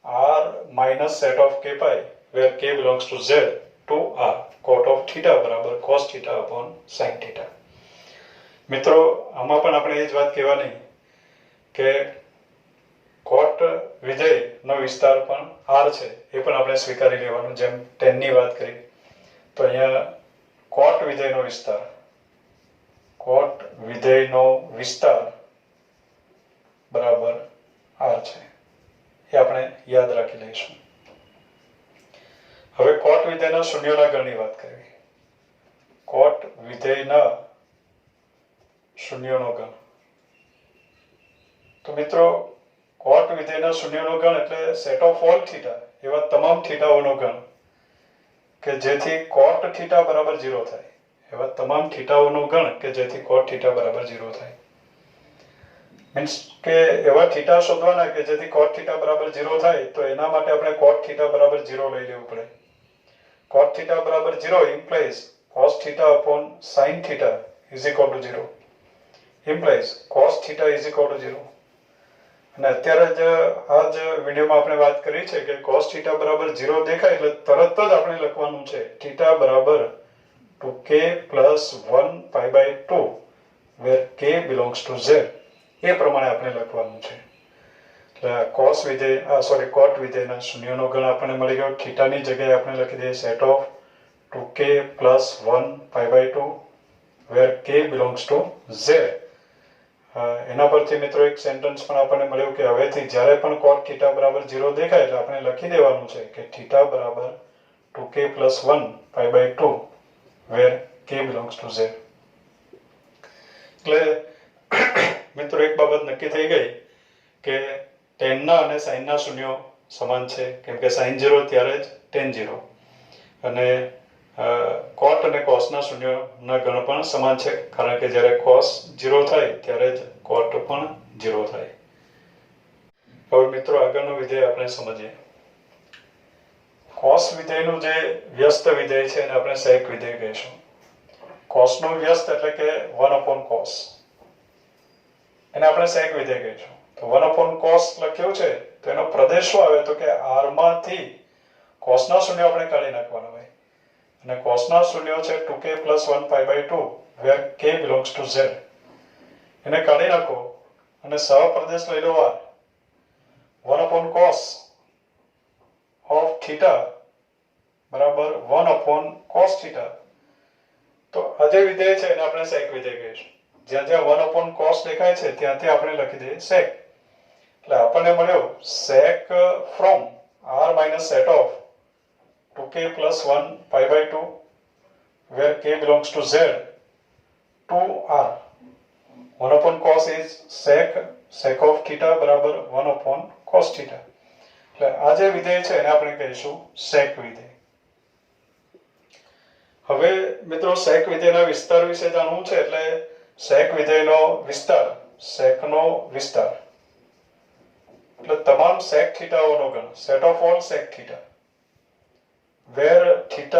S1: r minus set of k pi where k belongs to z to r, cot of theta બરાબર cos theta upon sin theta. મિત્રો આમાં પણ આપણે એ જ વાત કહેવાની કે cot વિધેયનો વિસ્તાર પણ r છે, એ પણ આપણે સ્વીકારી લેવાનું. જેમ tan ની વાત કરી તો અહીંયા cot વિધેયનો વિસ્તાર, cot વિધેયનો વિસ્તાર બરાબર r છે, એ આપણે યાદ રાખી લઈશું. હવે cot વિધેયના શૂન્યોના ગણની વાત કરવી. cot વિધેયના શૂન્યોનો ગણ. તો મિત્રો cot વિધેયના શૂન્યોનો ગણ એટલે સેટ ઓફ ઓલ થીટા, એવા તમામ થીટાઓનો ગણ કે જેથી cot થીટા બરાબર 0 થાય, એવા તમામ થીટાઓનો ગણ કે જેથી cot થીટા બરાબર 0 થાય. મીન્સ કે એવા થીટા શોધવાના કે જેથી cot થીટા બરાબર 0 થાય, તો એના માટે આપણે cot થીટા બરાબર 0 લઈ લેવું પડે. cot થીટા બરાબર 0 implies cos theta upon sin theta is equal to 0, implies cos theta is equal to 0. અને અત્યારે જ આ જ વિડીયોમાં આપણે વાત કરી છે કે cos θ બરાબર 0 દેખાય એટલે તરત જ આપણે લખવાનું છે θ બરાબર 2k plus 1 pi by 2 where k belongs to z એ પ્રમાણે આપણે લખવાનું છે. એટલે cos વિધેય cot વિધેયના શૂન્યનો ગણ આપણને મળી ગયો. θ ની જગ્યાએ આપણે લખી દઈએ set of 2k plus 1 pi by 2 where k belongs to z. એના પરથી મિત્રો એક સેન્ટેન્સ પણ આપણને મળ્યું કે હવેથી જ્યારે પણ cot θ બરાબર 0 દેખાય એટલે આપણે લખી દેવાનું છે કે θ બરાબર 2k plus 1 pi by 2 where k belongs to z. એટલે મિત્રો એક બાબત નક્કી થઈ ગઈ કે tan ના અને sin ના શૂન્યો સમાન છે કેમ કે sin 0 ત્યારે જ tan 0 અને cot અને cos ના શૂન્યોના ગણ પણ સમાન છે કારણ કે જ્યારે cos 0 થાય ત્યારે જ cot પણ 0 થાય. હવે મિત્રો આગળનું વિધેય આપણે સમજીએ. cos વિધેયનું જે વ્યસ્ત વિધેય છે એને આપણે sec વિધેય કહીશું. cos નું વ્યસ્ત એટલે કે 1/cos એને આપણે sec વિધેય કહીશું. તો 1/cos લખ્યું છે તો એનો પ્રદેશ શું આવે તો કે r માંથી cos ના શૂન્ય આપણે કાઢી નાખવાના હોય અને cos ના શૂન્યો છે 2k plus 1 pi by 2 where k belongs to z. એને કાઢી નાખો અને સહપ્રદેશ લઈ લો r 1/cos of θ બરાબર 1/cos θ. તો આ જે વિધેય છે એને આપણે sec વિધેય કહીશું. જ્યાં જ્યાં 1/cos દેખાય છે ત્યાંથી આપણે લખી દઈએ sec. એટલે આપણને મળ્યો sec from r minus set of 2k plus 1 pi by 2 where k belongs to z to r. 1/cos is sec of θ બરાબર 1/cos θ. એટલે આ જે વિધેય છે એને આપણે કહીશું sec વિધેય. હવે મિત્રો sec વિધેયના વિસ્તાર વિશે જાણવું છે એટલે sec વિધેયનો વિસ્તાર sec નો વિસ્તાર એટલે તમામ sec થીટાઓનો ગણ set of all sec θ where θ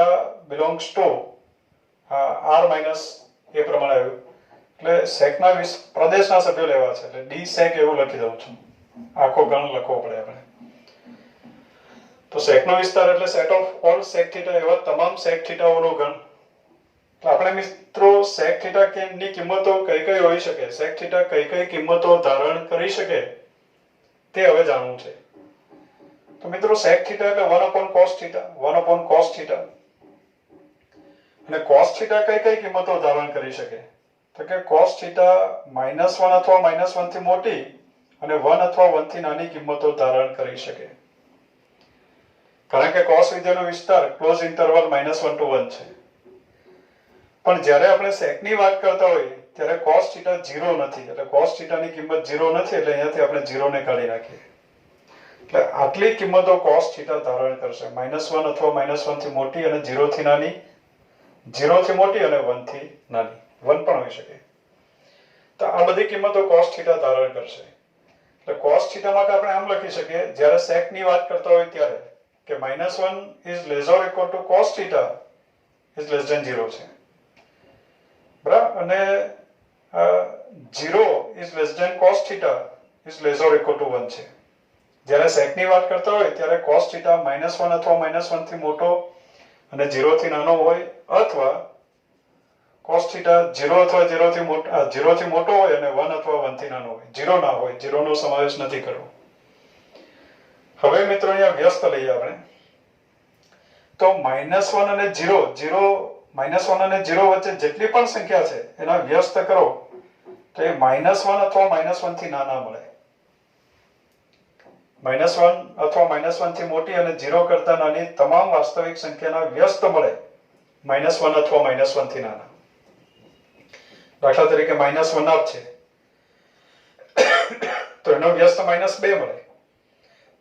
S1: belongs to r minus એ પ્રમાણે આવ્યું. એટલે sec ના પ્રદેશના સભ્યો લેવા છે એટલે d sec એવું લખી દઉં છું. આખો ગણ લખવો પડે આપણે. તો sec નો વિસ્તાર એટલે set of all sec θ એવા તમામ sec થીટાઓનો ગણ. આપણે મિત્રો sec θ ની કિંમતો કઈ કઈ હોઈ શકે, sec θ કઈ કઈ કિંમતો ધારણ કરી શકે તે હવે જાણવું છે. તો મિત્રો sec θ એટલે 1/cos θ 1/cos θ અને cos θ કઈ કઈ કિંમતો ધારણ કરી શકે તો કે cos θ -1 અથવા -1 થી મોટી અને 1 અથવા 1 થી નાની કિંમતો ધારણ કરી શકે. કારણ કે cos વિધેયનો વિસ્તાર ક્લોઝ ઇન્ટરવલ -1 to 1 છે. પણ જ્યારે આપણે sec ની વાત કરતા હોઈએ ત્યારે cos θ 0 નથી એટલે cos θ ની કિંમત 0 નથી એટલે અહીંયાથી આપણે 0 ને કાઢી નાખીએ. એટલે આટલી કિંમતો cos θ ધારણ કરશે -1 અથવા -1 થી મોટી અને 0 થી નાની, 0 થી મોટી અને 1 થી નાની, 1 પણ હોઈ શકે. તો આ બધી કિંમતો cos θ ધારણ કરશે. એટલે cos θ માટે આપણે આમ લખી શકીએ જ્યારે sec ની વાત કરતા હોય ત્યારે કે -1 is less or equal to cos θ is less than 0 છે. બરાબર અને 0 is less than cos θ is less or equal to 1 છે. જ્યારે sec ની વાત કરતા હોય ત્યારે cos θ -1 અથવા -1 થી મોટો અને 0 થી નાનો હોય અથવા cos θ 0 અથવા 0 થી મોટો હોય અને 1 અથવા 1 થી નાનો હોય, 0 ના હોય, 0 નો સમાવેશ નથી કરવો. હવે મિત્રો અહીંયા વ્યસ્ત લઈએ આપણે. તો -1 અને 0 અને 0 વચ્ચે જેટલી પણ સંખ્યા છે એના વ્યસ્ત કરો તો એ -1 અથવા -1 થી નાના મળે. -1 અથવા -1 થી મોટી અને 0 કરતા નાની તમામ વાસ્તવિક સંખ્યાના વ્યસ્ત મળે -1 અથવા -1 થી નાના. દાખલા તરીકે -1 આપ છે તો એનો વ્યસ્ત -2 મળે.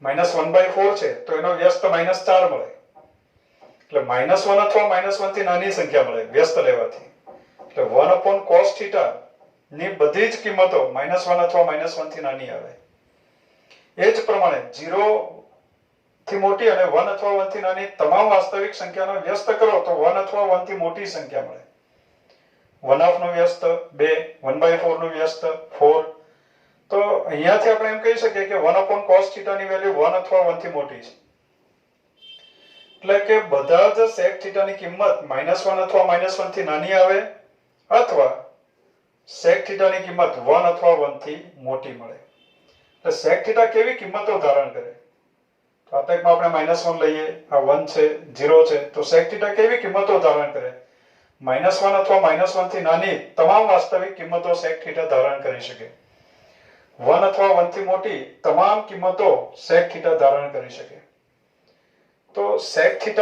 S1: -1/4 છે તો એનો વ્યસ્ત -4 મળે. એટલે -1 અથવા -1 થી નાની સંખ્યા મળે વ્યસ્ત લેવાથી. એટલે 1/cos θ ની બધી જ કિંમતો -1 અથવા -1 થી નાની આવે. એ જ પ્રમાણે 0 થી મોટી અને 1 અથવા 1 થી નાની તમામ વાસ્તવિક સંખ્યાનો વ્યસ્ત કરો તો 1 અથવા 1 થી મોટી સંખ્યા મળે. 1/2 નો વ્યસ્ત 2, 1/4 નો વ્યસ્ત 4, તો અહીંયાથી આપણે એમ કહી શકીએ કે 1 cos θ ની વેલ્યુ 1 અથવા 1 થી મોટી છે. એટલે કે બધા જ sec θ ની કિંમત -1 અથવા -1 થી નાની આવે અથવા sec θ ની કિંમત 1 અથવા 1 થી મોટી મળે. એટલે sec θ કેવી કિંમતો ધારણ કરે? તો આ ટાઈપમાં આપણે -1 લઈએ, આ 1 છે, 0 છે, તો sec θ કેવી કિંમતો ધારણ કરે? -1 અથવા -1 થી નાની તમામ વાસ્તવિક કિંમતો sec θ ધારણ કરી શકે. 1 અથવા 1 થી મોટી તમામ કિંમતો sec θ ધારણ કરી શકે. તો sec θ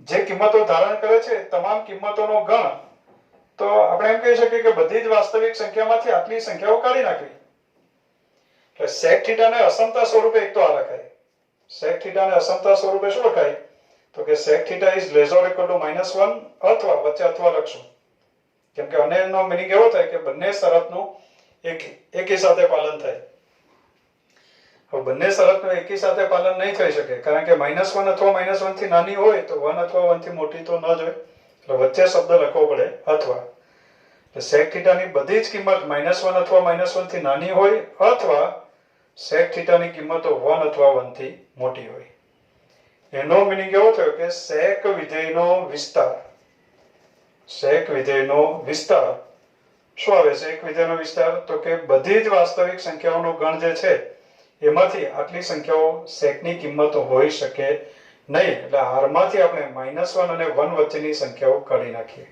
S1: જે કિંમતો ધારણ કરે છે તમામ કિંમતોનો ગણ, તો આપણે એમ કહી શકીએ કે બધી જ વાસ્તવિક સંખ્યામાંથી આટલી સંખ્યાઓ કાઢી નાખવી. એટલે sec θ ને અસમતા સ્વરૂપે એક તો આ લખાય. sec θ ને અસમતા સ્વરૂપે શું લખાય? તો કે sec θ is less or equal to -1 અથવા વચ્ચે અથવા લખશું. કેમ કે અનેનો મીનિંગ એવો થાય કે બંને શરતનું એકી સાથે પાલન થાય. હવે બંને શરતનું એકી સાથે પાલન નહીં થઈ શકે, કારણ કે -1 અથવા -1 થી નાની હોય તો 1 અથવા 1 થી મોટી તો ન જ હોય. એટલે વચ્ચે શબ્દ લખવો પડે અથવા. એટલે sec θ ની બધી જ કિંમત -1 અથવા -1 થી નાની હોય અથવા sec θ ની કિંમતો 1 અથવા 1 થી મોટી હોય. એનો મીનિંગ એવો થયો કે sec વિધેયનો વિસ્તાર. sec વિધેયનો વિસ્તાર શું આવે? sec વિધેયનો વિસ્તાર તો કે બધી જ વાસ્તવિક સંખ્યાઓનો ગણ જે છે એમાંથી આટલી સંખ્યાઓ sec ની કિંમતો હોઈ શકે નહીં. એટલે r માંથી આપણે -1 અને 1 વચ્ચેની સંખ્યાઓ કાઢી નાખીએ.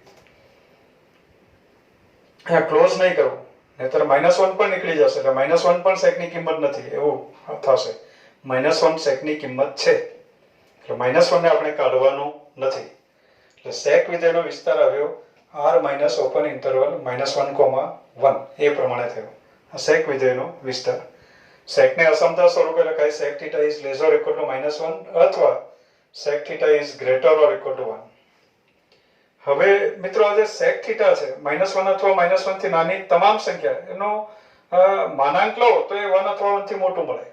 S1: અહીંયા ક્લોઝ નહીં કરવું, નહીતર -1 પણ નીકળી જશે. એટલે -1 પણ sec ની કિંમત નથી એવું થશે. -1 sec ની કિંમત છે, એટલે -1 ને આપણે કાઢવાનું નથી. એટલે sec વિધેયનો વિસ્તાર આવ્યો r - ઓપન ઇન્ટરવલ -1, એ પ્રમાણે થયો આ sec વિધેયનો વિસ્તાર. sec ને અસમતા સ્વરૂપે લખાય sec θ is less or equal to -1 અથવા sec θ is greater or equal to 1. હવે મિત્રો આ જે sec θ છે -1 અથવા -1 થી નાની તમામ સંખ્યા એનો માનાંક લો તો એ 1 અથવા 1 થી મોટું મળે,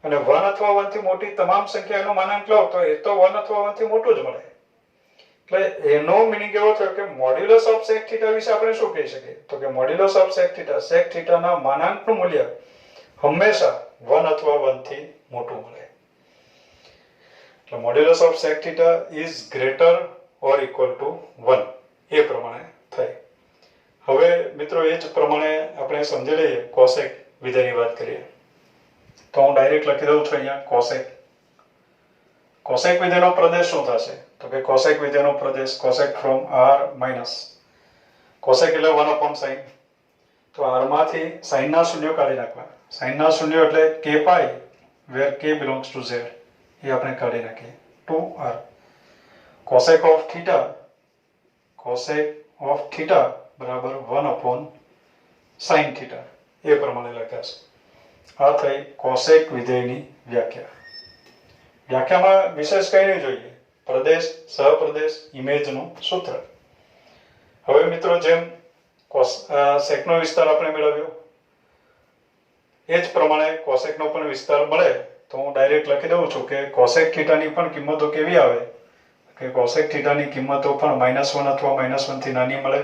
S1: અને 1 અથવા 1 થી મોટી તમામ સંખ્યા એનો માનાંક લો તો એ તો 1 અથવા 1 થી મોટું જ મળે. એટલે એનો મીનિંગ એવો થયો કે મોડ્યુલસ ઓફ sec θ વિશે આપણે શું કહી શકીએ? તો કે મોડ્યુલસ ઓફ sec θ ના માનાંકનું મૂલ્ય હંમેશા 1 અથવા 1 થી મોટું મળે. એટલે modulus of sec θ is greater or equal to 1, એ પ્રમાણે થાય. હવે મિત્રો એ જ પ્રમાણે આપણે સમજી લઈએ cosec વિધેયની વાત કરીએ. તો હું ડાયરેક્ટ લખી દઉં છું અહીંયા cosec. cosec વિધેયનો પ્રદેશ શું થશે? તો કે cosec વિધેયનો Pradesh cosec from r minus cosec એટલે 1/sin. તો r માંથી sin ના શૂન્યો કાઢી નાખવા. sin ના શૂન્યો એટલે k pi where k belongs to z, એ આપણે કાઢી નાખીએ 2r. cosec of theta બરાબર 1/sin θ, એ પ્રમાણે લખાશે. આ થઈ cosec વિધેયની વ્યાખ્યા. વ્યાખ્યામાં વિશેષ કંઈ નહીં જોઈએ, પ્રદેશ, સહપ્રદેશ, ઇમેજનું સૂત્ર. હવે મિત્રો જેમ sec નો વિસ્તાર આપણે મેળવ્યો એ જ પ્રમાણે cosec નો પણ વિસ્તાર મળે તો હું ડાયરેક્ટ લખી દઉં છું કે cosec θ ની પણ કિંમતો કેવી આવે? કે cosec θ ની કિંમતો પણ -1 અથવા -1 થી નાની મળે,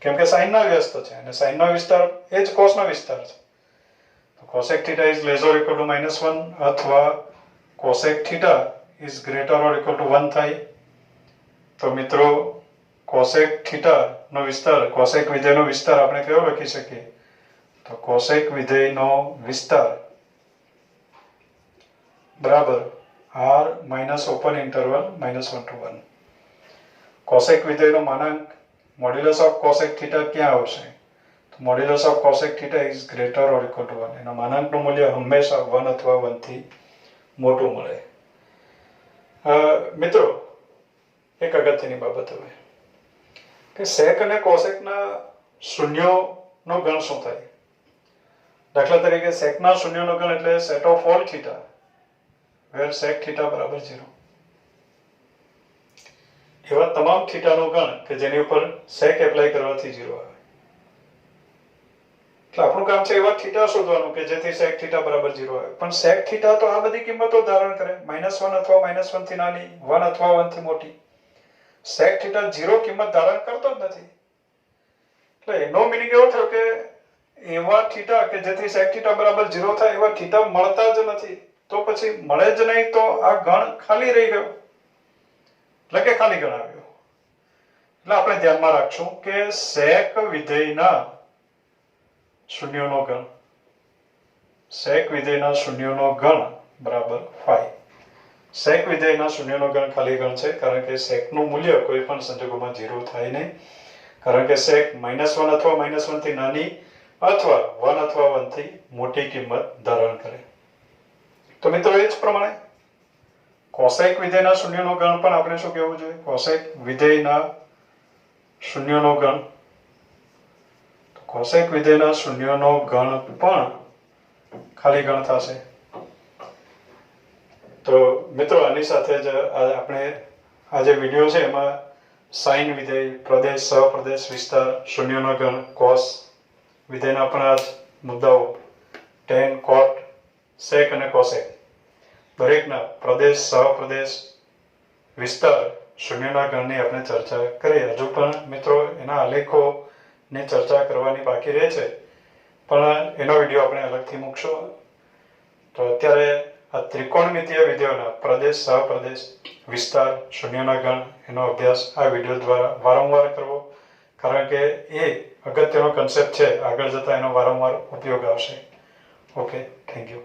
S1: કેમ કે sin ના વ્યસ્ત છે અને sin નો વિસ્તાર એ જ cos નો વિસ્તાર છે. તો cosec θ is less or equal to -1 અથવા cosec θ is greater or equal to 1 થાય. તો મિત્રો cosec θ નો વિસ્તાર, cosec વિધેયનો વિસ્તાર આપણે કયો લખી શકીએ? તો cosec વિધેયનો વિસ્તાર બરાબર r - open interval -1 to 1. cosec વિધેયનો માનાંક મોડ્યુલસ ઓફ cosec θ ક્યાં આવશે? તો modulus of cosec θ is greater or equal to 1. એના માનાંકનું મૂલ્ય હંમેશા 1 અથવા 1 થી મોટું મળે. મિત્રો એક અગત્યની બાબત હવે કે sec અને cosec ના શૂન્યોનો ગણ શું થાય? દાખલા તરીકે sec ના શૂન્યોનો ગણ એટલે set of all θ where sec θ બરાબર 0. એવા તમામ થીટાનો ગણ કે જેની ઉપર sec એપ્લાય કરવાથી 0 આવે. એટલે આપણું કામ છે એવા થીટા શોધવાનું કે જેથી sec θ બરાબર 0 આવે. પણ sec θ તો આ બધી કિંમતો ધારણ કરે, -1 અથવા -1 થી નાની, 1 અથવા 1 થી મોટી. sec θ 0 કિંમત ધારણ કરતો જ નથી. એટલે એનો મીનિંગ એવો થયો કે એવા થીટા કે જેથી sec થીટા બરાબર 0 થાય એવા થીટા મળતા જ નથી, તો પછી મળે જ નહીં તો આ ગણ ખાલી રહી ગયો, એટલે કે ખાલી ગણ આવ્યો. એટલે આપણે ધ્યાનમાં રાખશું કે sec વિધેયના શૂન્યોનો ગણ, sec વિધેયના શૂન્યોનો ગણ બરાબર 5. sec વિધેયના શૂન્યનો ગણ ખાલી ગણ છે, કારણ કે sec નું મૂલ્ય કોઈ પણ સંજોગોમાં 0 થાય નહીં, કારણ કે sec -1 અથવા -1 થી નાની અથવા 1 અથવા 1 થી મોટી કિંમત ધારણ કરે. તો મિત્રો એ જ પ્રમાણે cosec વિધેયના શૂન્યનો ગણ પણ આપણે શું કહેવું જોઈએ? cosec વિધેયના શૂન્યનો ગણ, તો cosec વિધેયના શૂન્યનો ગણ પણ ખાલી ગણ થશે. તો મિત્રો આની સાથે જ આપણે આ જે વિડીયો છે એમાં sin વિધેય, પ્રદેશ, સહપ્રદેશ, વિસ્તાર, શૂન્યનો ગણ, cos વિધેયના પણ આ મુદ્દાઓ, tan, cot, sec અને cosec દરેકના પ્રદેશ, સહપ્રદેશ, વિસ્તાર, શૂન્યના ગણની આપણે ચર્ચા કરી. હજુ પણ મિત્રો એના આલેખોની ચર્ચા કરવાની બાકી રહે છે, પણ એનો વિડીયો આપણે અલગથી મૂકશું. તો અત્યારે આ ત્રિકોણમિતીય વિધેયોના પ્રદેશ, સહપ્રદેશ, વિસ્તાર, શૂન્યના ગણ એનો અભ્યાસ આ વિડીયો દ્વારા વારંવાર કરવો, કારણ કે એ અગત્યનો કન્સેપ્ટ છે, આગળ જતા એનો વારંવાર ઉપયોગ આવશે. Okay, thank you.